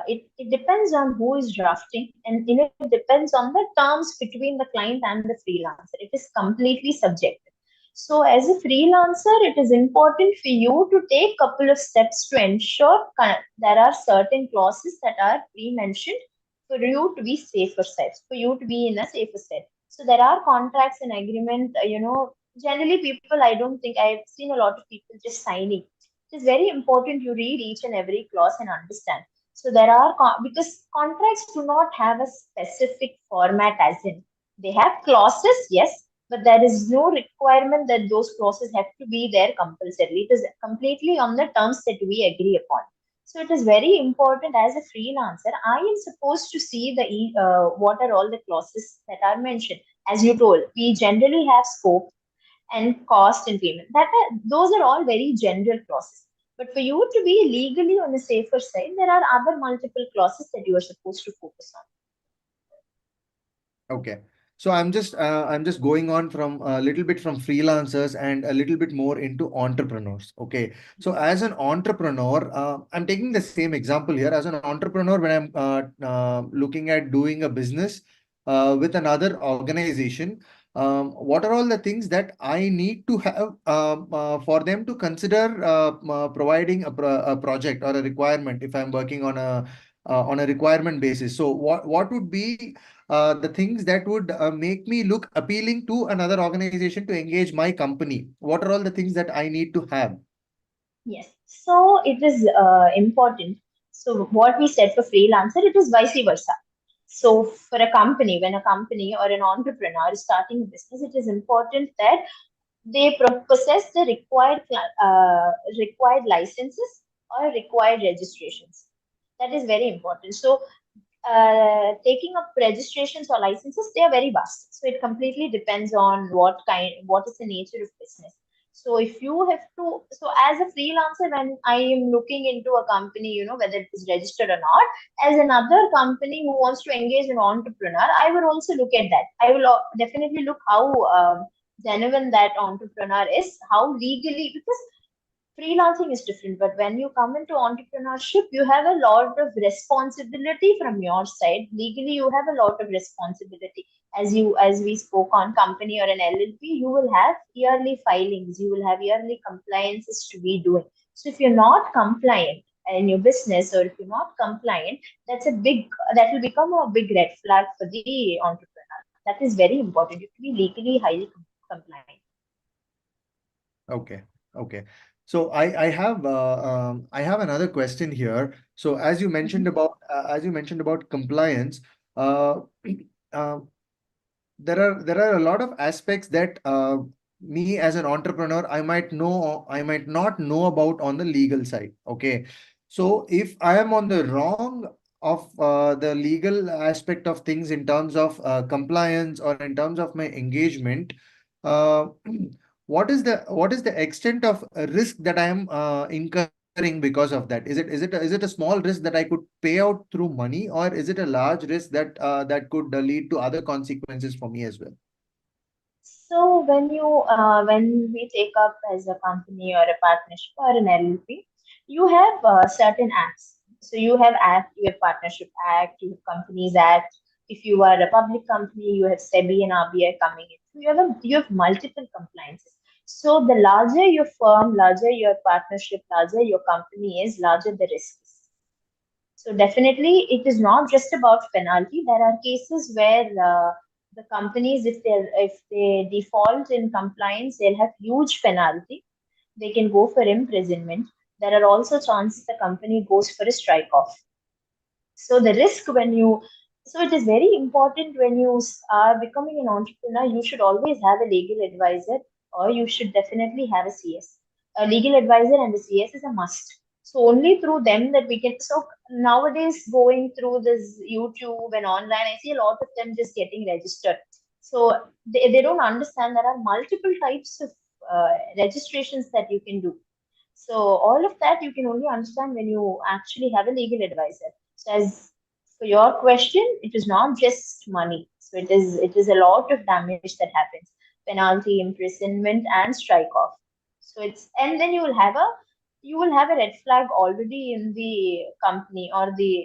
it depends on who is drafting, and it depends on the terms between the client and the freelancer. It is completely subjective. So as a freelancer, it is important for you to take couple of steps to ensure there are certain clauses that are pre-mentioned for you to be safer side, for you to be in a safer side. So there are contracts and agreement, generally people, I don't think I've seen a lot of people just signing. It is very important you read each and every clause and understand. So there are because contracts do not have a specific format, as in they have clauses, yes, but there is no requirement that those clauses have to be there compulsorily. It is completely on the terms that we agree upon. So it is very important, as a freelancer I am supposed to see what are all the clauses that are mentioned. As you told, we generally have scope and cost and payment. Those are all very general clauses. But for you to be legally on the safer side, there are other multiple clauses that you are supposed to focus on. Okay. So I'm just going on from a little bit from freelancers and a little bit more into entrepreneurs. Okay. So as an entrepreneur, I'm taking the same example here. As an entrepreneur, when I'm looking at doing a business with another organization, what are all the things that I need to have for them to consider providing a project or a requirement if I'm working on a requirement basis? So what would be the things that would make me look appealing to another organization to engage my company? What are all the things that I need to have? Yes. So it is important. So what we said for freelancer, it is vice versa. So for a company, when a company or an entrepreneur is starting a business, it is important that they possess the required licenses or required registrations. That is very important. So taking up registrations or licenses, they are very vast. So it completely depends on what is the nature of business. So if you have to, so as a freelancer, when I am looking into a company, whether it is registered or not, as another company who wants to engage an entrepreneur, I will also look at that. I will definitely look how genuine that entrepreneur is, how legally, because freelancing is different, but when you come into entrepreneurship, you have a lot of responsibility from your side. Legally, you have a lot of responsibility. As we spoke on company or an LLP, you will have yearly filings, you will have yearly compliances to be doing. So if you're not compliant in your business, or if you're not compliant, that will become a big red flag for the entrepreneur. That is very important. You have to be legally highly compliant. Okay. Okay. So I have another question here. So as you mentioned about compliance, uh, uh, there are a lot of aspects that me as an entrepreneur I might not know about on the legal side. Okay. So if I am on the wrong of the legal aspect of things in terms of compliance or in terms of my engagement, uh, what is the extent of risk that I am incurring because of that? Is it a small risk that I could pay out through money, or is it a large risk that that could lead to other consequences for me as well? So when we take up as a company or a partnership or an LLP, you have certain acts. So you have act, you have partnership act, you have companies act. If you are a public company, you have SEBI and RBI coming in. So you have multiple compliances. So the larger your firm, larger your partnership, larger your company is, larger the risk is. So definitely, it is not just about penalty. There are cases where the companies, if they default in compliance, they'll have huge penalty. They can go for imprisonment. There are also chances the company goes for a strike off. So the risk so it is very important when you are becoming an entrepreneur, you should always have a legal advisor, or you should definitely have a CS. A legal advisor and a CS is a must. So only through them that we can. So nowadays, going through this YouTube and online, I see a lot of them just getting registered. So they don't understand there are multiple types of registrations that you can do. So all of that you can only understand when you actually have a legal advisor. So as for your question, it is not just money. So it is a lot of damage that happens. Penalty, imprisonment, and strike off. So it's and then you will have a red flag already in the company or the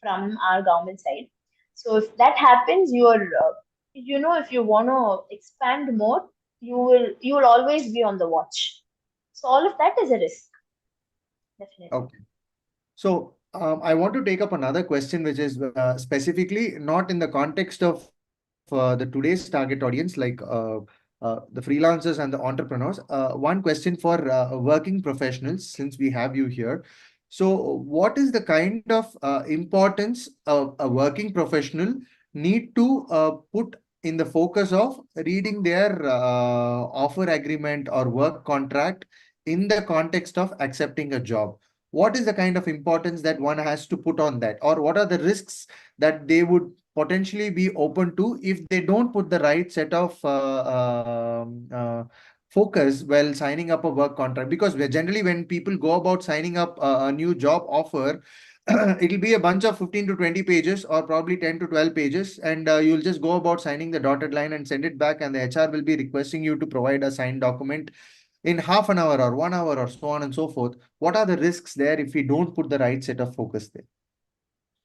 from our government side. So if that happens, if you want to expand more, you will always be on the watch. So all of that is a risk, definitely. Okay. So I want to take up another question, which is specifically not in the context of the today's target audience, like the freelancers and the entrepreneurs. One question for working professionals, since we have you here. So, what is the kind of importance a working professional need to put in the focus of reading their offer agreement or work contract in the context of accepting a job? What is the kind of importance that one has to put on that, or what are the risks that they would potentially be open to if they don't put the right set of focus while signing up a work contract? Because generally when people go about signing up a new job offer, it'll be a bunch of 15 to 20 pages, or probably 10 to 12 pages, and you'll just go about signing the dotted line and send it back, and the HR will be requesting you to provide a signed document in half an hour or 1 hour or so on and so forth. What are the risks there if we don't put the right set of focus there?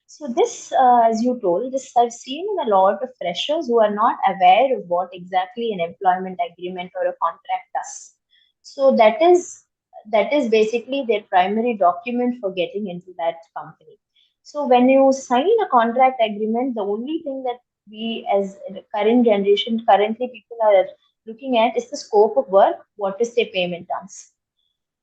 So this, as you told, this I've seen in a lot of freshers who are not aware of what exactly an employment agreement or a contract does. So that is basically their primary document for getting into that company. So when you sign a contract agreement, the only thing that we as the current generation, currently people are looking at is the scope of work, what is their payment terms.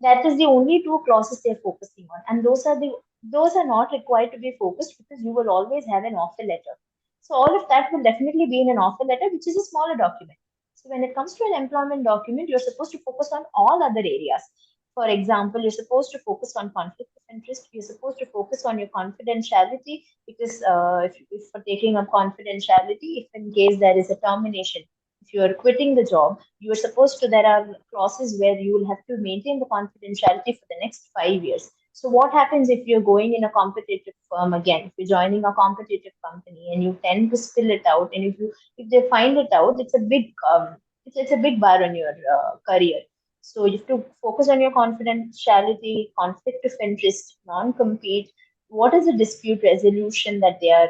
That is the only two clauses they're focusing on, and those are not required to be focused because you will always have an offer letter. So all of that will definitely be in an offer letter, which is a smaller document. So when it comes to an employment document, you're supposed to focus on all other areas. For example, you're supposed to focus on conflict of interest. You're supposed to focus on your confidentiality, because if for taking up confidentiality, if in case there is a termination, if you are quitting the job, you are supposed to, there are clauses where you will have to maintain the confidentiality for the next 5 years. So what happens if you're going in a competitive firm again, if you're joining a competitive company and you tend to spill it out, and if they find it out, it's a big it's a big bar on your career. So you have to focus on your confidentiality, conflict of interest, non-compete. What is the dispute resolution that they are?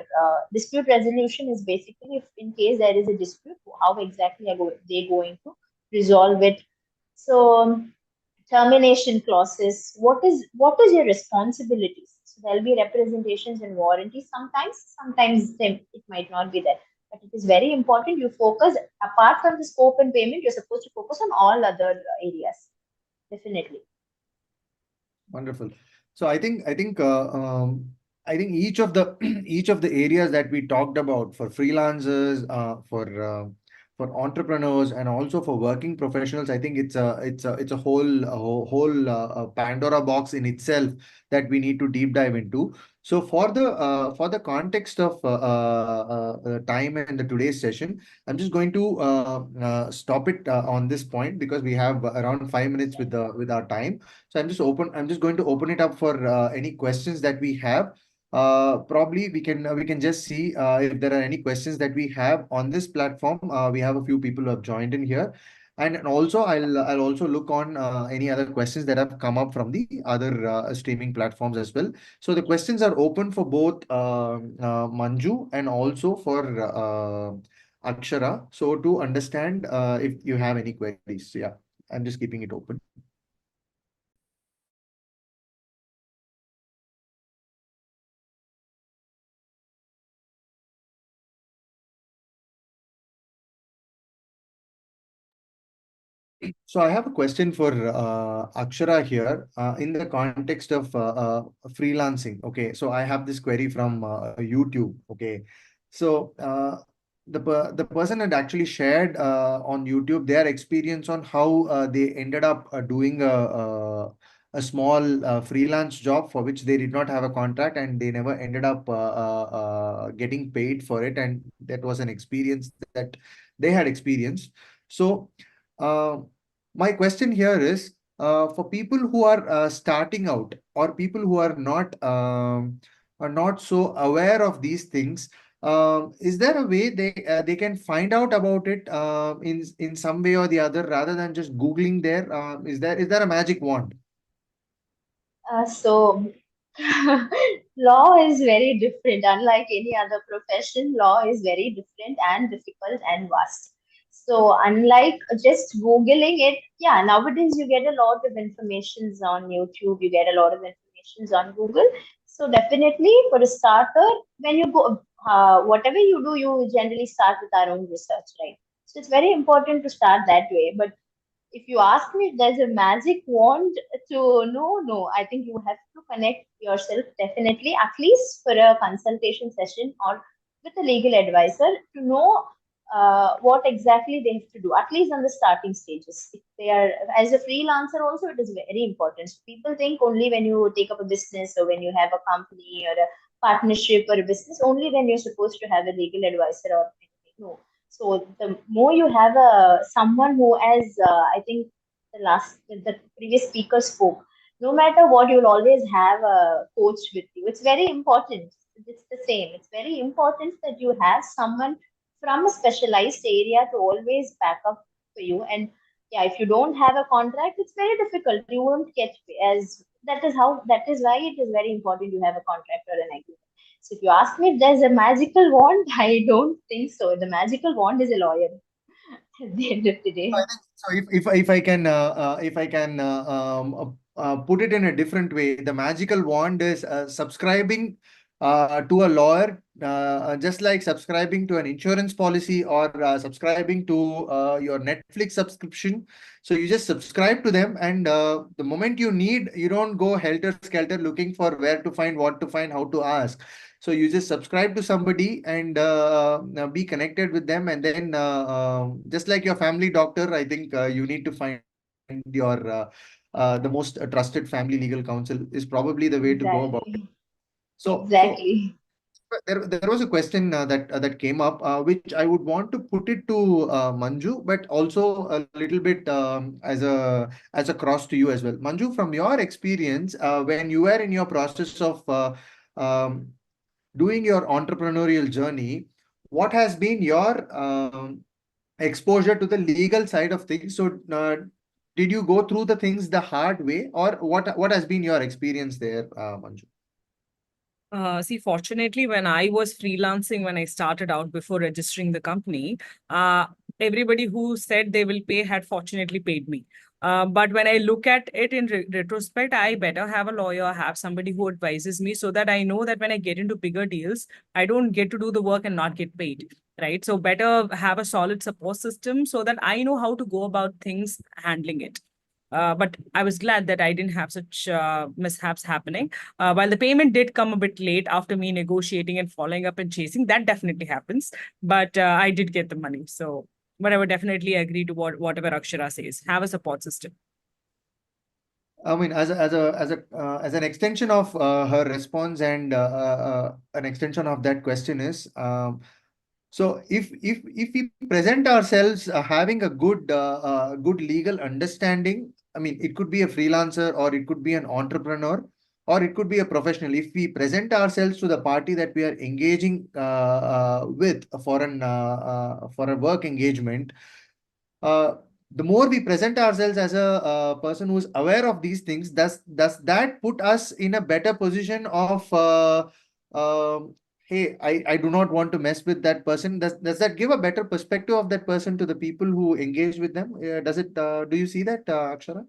Dispute resolution is basically if in case there is a dispute, how exactly are they going to resolve it? So termination clauses. What is your responsibilities? So there'll be representations and warranties. Sometimes it might not be there. But it is very important you focus, apart from the scope and payment, you're supposed to focus on all other areas. Definitely. Wonderful. So I think each of the each of the areas that we talked about for freelancers, for entrepreneurs, and also for working professionals, I think it's a whole Pandora box in itself that we need to deep dive into. So for the context of time and the today's session, I'm just going to stop it on this point because we have around 5 minutes with our time. So I'm just going to open it up for any questions that we have. Probably we can just see if there are any questions that we have on this platform. We have a few people who have joined in here. And also I'll also look on any other questions that have come up from the other streaming platforms as well. So the questions are open for both Manju and also for Akshara. So to understand if you have any queries. So yeah, I'm just keeping it open. So I have a question for Akshara here in the context of freelancing. Okay, so I have this query from YouTube. Okay, so the person had actually shared on YouTube their experience on how they ended up doing a small freelance job for which they did not have a contract, and they never ended up getting paid for it, and that was an experience that they had experienced. So my question here is for people who are starting out, or people who are not so aware of these things. Is there a way they can find out about it in some way or the other rather than just Googling there? Is there a magic wand? So law is very different. Unlike any other profession, law is very different and difficult and vast. So unlike just Googling it, yeah, nowadays you get a lot of informations on YouTube, you get a lot of informations on Google. So definitely for a starter, when you go, whatever you do, you generally start with our own research, right? So it's very important to start that way. But if you ask me if there's a magic wand to no, I think you have to connect yourself definitely, at least for a consultation session or with a legal advisor to know what exactly they have to do, at least on the starting stages. If they are, as a freelancer also, it is very important. So people think only when you take up a business or when you have a company or a partnership or a business, only then you're supposed to have a legal advisor or anything. No, so the more you have a someone who has, I think the previous speaker spoke. No matter what, you'll always have a coach with you. It's very important. It's the same. It's very important that you have someone from a specialized area to always back up for you. And yeah, if you don't have a contract, it's very difficult. You won't get as that is why it is very important you have a contract or an agreement. So if you ask me if there's a magical wand, I don't think so. The magical wand is a lawyer at the end of the I day. think so. If I can put it in a different way, the magical wand is subscribing to a lawyer, just like subscribing to an insurance policy or subscribing to your Netflix subscription. So you just subscribe to them, and the moment you need, you don't go helter skelter looking for where to find, what to find, how to ask. So you just subscribe to somebody and be connected with them, and then just like your family doctor, I think you need to find your the most trusted family legal counsel is probably the way to go about it. Exactly. So Exactly. There was a question that came up, which I would want to put it to Manju, but also a little bit as a cross to you as well. Manju, from your experience, when you were in your process of um, doing your entrepreneurial journey, what has been your exposure to the legal side of things? So, did you go through the things the hard way, or what has been your experience there, Manju? See, fortunately, when I was freelancing, when I started out before registering the company, everybody who said they will pay had fortunately paid me. But when I look at it in retrospect, I better have a lawyer, have somebody who advises me so that I know that when I get into bigger deals, I don't get to do the work and not get paid, right? So better have a solid support system so that I know how to go about things, handling it. But I was glad that I didn't have such mishaps happening. While the payment did come a bit late after me negotiating and following up and chasing, that definitely happens. But I did get the money. So, but I would definitely agree to whatever Akshara says. Have a support system. I mean, as an extension of her response and an extension of that question is, so if we present ourselves having a good legal understanding, I mean, it could be a freelancer or it could be an entrepreneur or it could be a professional. If we present ourselves to the party that we are engaging with for a work engagement, uh, the more we present ourselves as a person who is aware of these things, does that put us in a better position of hey, I do not want to mess with that person? Does that give a better perspective of that person to the people who engage with them? Does it? Do you see that, Akshara?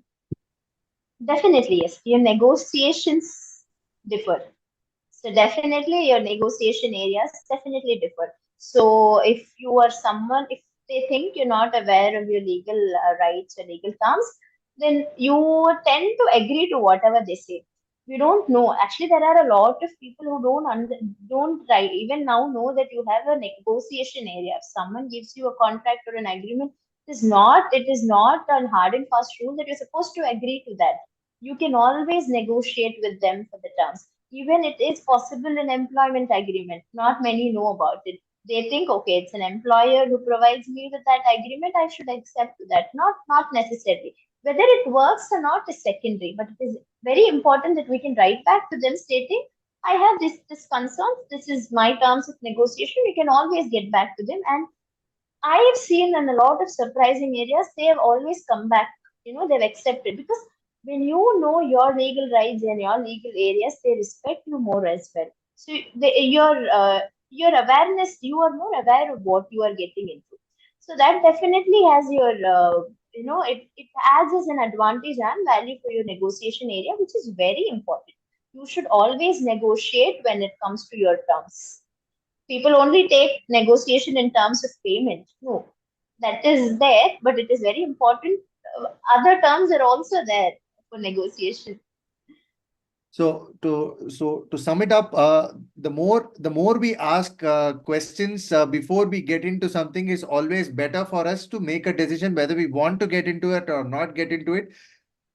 Definitely, yes. Your negotiations differ. So definitely your negotiation areas definitely differ. So if you are someone, if they think you're not aware of your legal rights or legal terms, then you tend to agree to whatever they say. You don't know. Actually, there are a lot of people who don't right even now know that you have a negotiation area. If someone gives you a contract or an agreement, it is not a hard and fast rule that you're supposed to agree to that. You can always negotiate with them for the terms. Even it is possible in employment agreement. Not many know about it. They think, okay, it's an employer who provides me with that agreement, I should accept that. Not necessarily. Whether it works or not is secondary, but it is very important that we can write back to them stating, I have this concerns, this is my terms of negotiation. We can always get back to them. And I have seen in a lot of surprising areas, they have always come back, they've accepted because when you know your legal rights and your legal areas, they respect you more as well. So your awareness, you are more aware of what you are getting into. So that definitely has it adds as an advantage and value for your negotiation area, which is very important. You should always negotiate when it comes to your terms. People only take negotiation in terms of payment. No, that is there, but it is very important. Other terms are also there for negotiation. So to sum it up, the more we ask questions before we get into something is always better for us to make a decision whether we want to get into it or not get into it.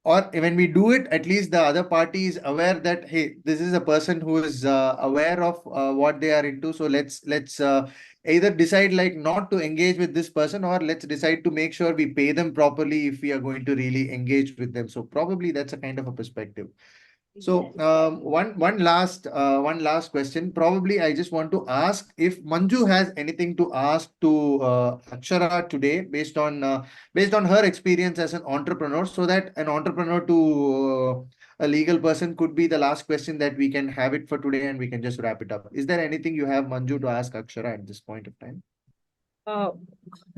Or when we do it, at least the other party is aware that, hey, this is a person who is aware of what they are into. So let's either decide like not to engage with this person, or let's decide to make sure we pay them properly if we are going to really engage with them. So probably that's a kind of a perspective. So Exactly. one last question. Probably I just want to ask if Manju has anything to ask to Akshara today based on her experience as an entrepreneur, so that an entrepreneur to a legal person could be the last question that we can have it for today, and we can just wrap it up. Is there anything you have, Manju, to ask Akshara at this point of time? Uh,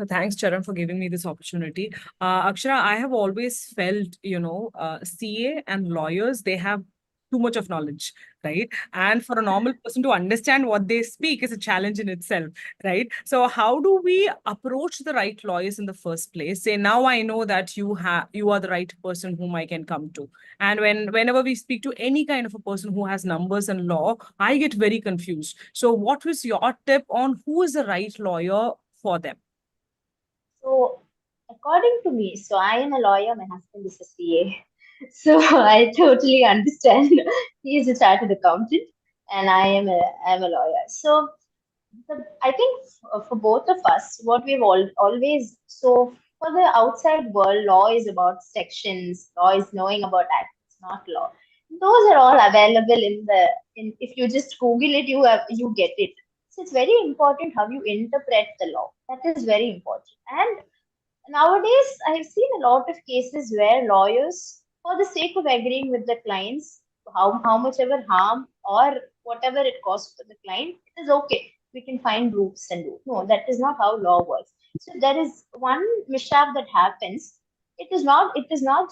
Thanks, Charan, for giving me this opportunity. Akshara, I have always felt, CA and lawyers, they have too much of knowledge, right? And for a normal person to understand what they speak is a challenge in itself, right? So how do we approach the right lawyers in the first place? Say, now I know that you are the right person whom I can come to. And whenever we speak to any kind of a person who has numbers and law, I get very confused. So what was your tip on who is the right lawyer for them? So, according to me, so I am a lawyer, my husband is a CA. So, I totally understand. He is a chartered accountant. and I am a lawyer. So I think for both of us, what we've always, so for the outside world, law is about sections, law is knowing about acts, not law. Those are all available if you just Google it, you get it. So it's very important how you interpret the law. That is very important. And nowadays, I have seen a lot of cases where lawyers, for the sake of agreeing with the clients, how much ever harm or whatever it costs for the client, it is okay. We can find roofs and do. No, that is not how law works. So there is one mishap that happens. It is not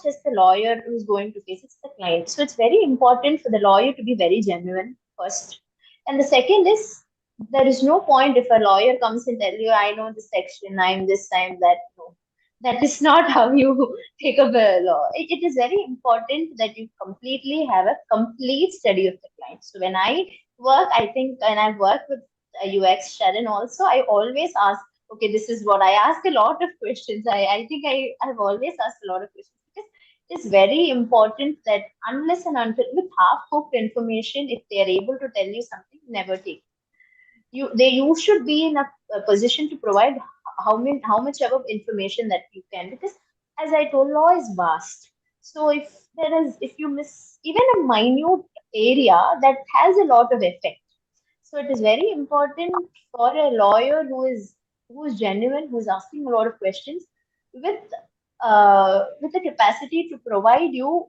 just the lawyer who's going to face, it's the client. So it's very important for the lawyer to be very genuine first. And the second is there is no point if a lawyer comes and tell you, I know this section, I'm this, I'm that. No, that is not how you take up a law. It is very important that you completely have a complete study of the client. So when I work, I think, and I've worked with UX Sharon also, I always ask, okay, this is what I ask a lot of questions. I think I've always asked a lot of questions because it's very important that unless and until with half-cooked information, if they are able to tell you something, never take you should be in a position to provide how much ever information that you can, because as I told, law is vast. So if you miss even a minute area, that has a lot of effect. So it is very important for a lawyer who is genuine, who is asking a lot of questions with the capacity to provide you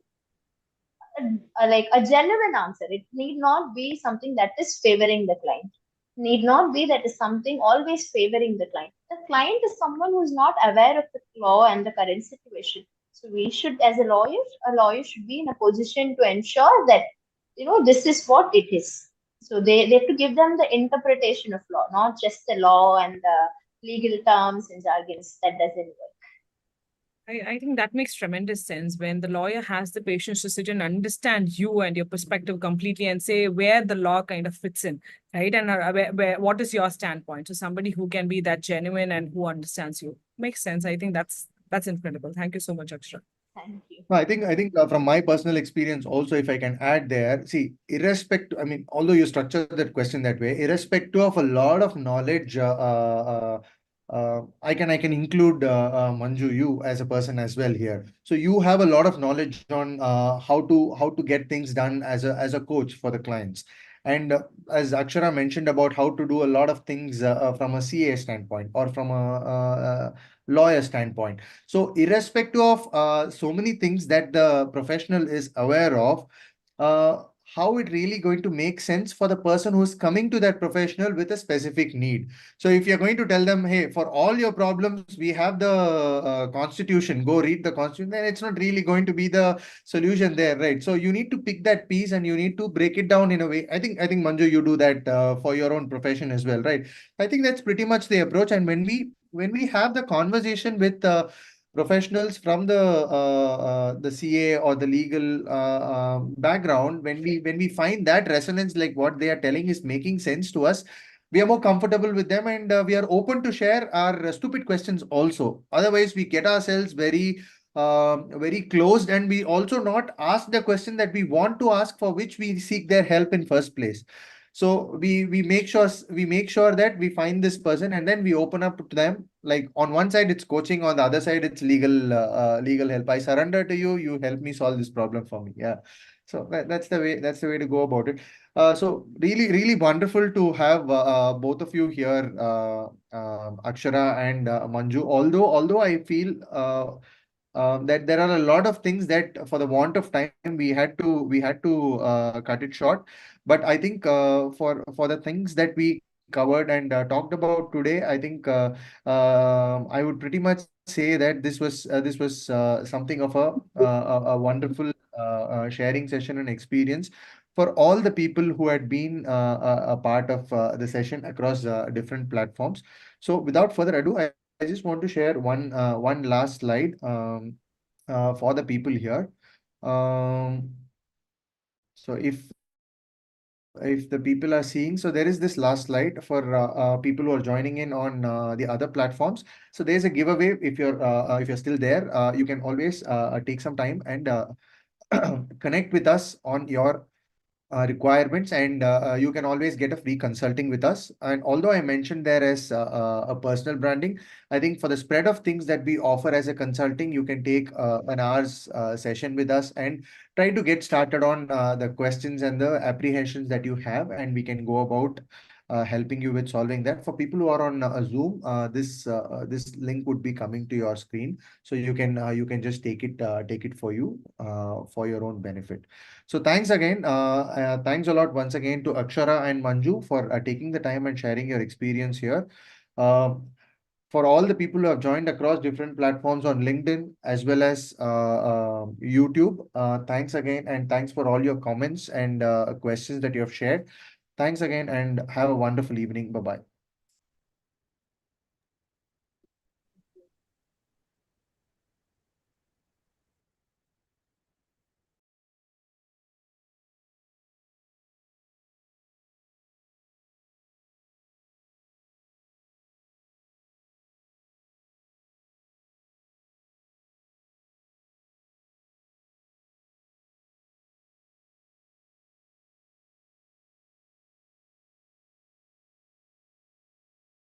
like a genuine answer. It need not be something that is favoring the client. Need not be that is something always favoring the client. The client is someone who is not aware of the law and the current situation. So we should, as a lawyer should be in a position to ensure that this is what it is. So they have to give them the interpretation of law, not just the law and the legal terms and jargons. That doesn't work. I think that makes tremendous sense when the lawyer has the patience to sit and understand you and your perspective completely and say where the law kind of fits in, right? And what is your standpoint? So somebody who can be that genuine and who understands you. Makes sense. I think that's incredible. Thank you so much, Akshara. Thank you. No, I think from my personal experience also, if I can add there, see, irrespective, I mean, although you structured that question that way, irrespective of a lot of knowledge, I can include Manju, you as a person as well here. So you have a lot of knowledge on how to get things done as a coach for the clients. And as Akshara mentioned about how to do a lot of things from a CA standpoint or from a lawyer standpoint. So irrespective of so many things that the professional is aware of, how it really going to make sense for the person who's coming to that professional with a specific need. So if you're going to tell them, hey, for all your problems, we have the constitution, go read the constitution, then it's not really going to be the solution there, right? So you need to pick that piece and you need to break it down in a way. I think Manju, you do that for your own profession as well, right? I think that's pretty much the approach. And when we have the conversation with professionals from the CA or the legal background, when we find that resonance, like what they are telling is making sense to us, we are more comfortable with them, and we are open to share our stupid questions also. Otherwise, we get ourselves very closed, and we also not ask the question that we want to ask, for which we seek their help in first place. So we make sure that we find this person, and then we open up to them. Like on one side it's coaching, on the other side it's legal help. I surrender to you. You help me solve this problem for me. Yeah. So that's the way to go about it. So really wonderful to have both of you here, Akshara and Manju. Although I feel that there are a lot of things that, for the want of time, we had to cut it short. But I think for the things that we covered and talked about today, I think I would pretty much say that this was something of a wonderful sharing session and experience for all the people who had been a part of the session across different platforms. So without further ado, I just want to share one last slide for the people here. So if the people are seeing, so there is this last slide for people who are joining in on the other platforms. So there's a giveaway. If you're still there, you can always take some time and connect with us on your requirements, and you can always get a free consulting with us. And although I mentioned there as a personal branding, I think for the spread of things that we offer as a consulting, you can take an hour's session with us and try to get started on the questions and the apprehensions that you have, and we can go about helping you with solving that. For people who are on Zoom, this link would be coming to your screen, so you can just take it for you for your own benefit. So thanks again. Thanks a lot once again to Akshara and Manju for taking the time and sharing your experience here. For all the people who have joined across different platforms on LinkedIn as well as YouTube, thanks again, and thanks for all your comments and questions that you have shared. Thanks again, and have a wonderful evening. Bye-bye.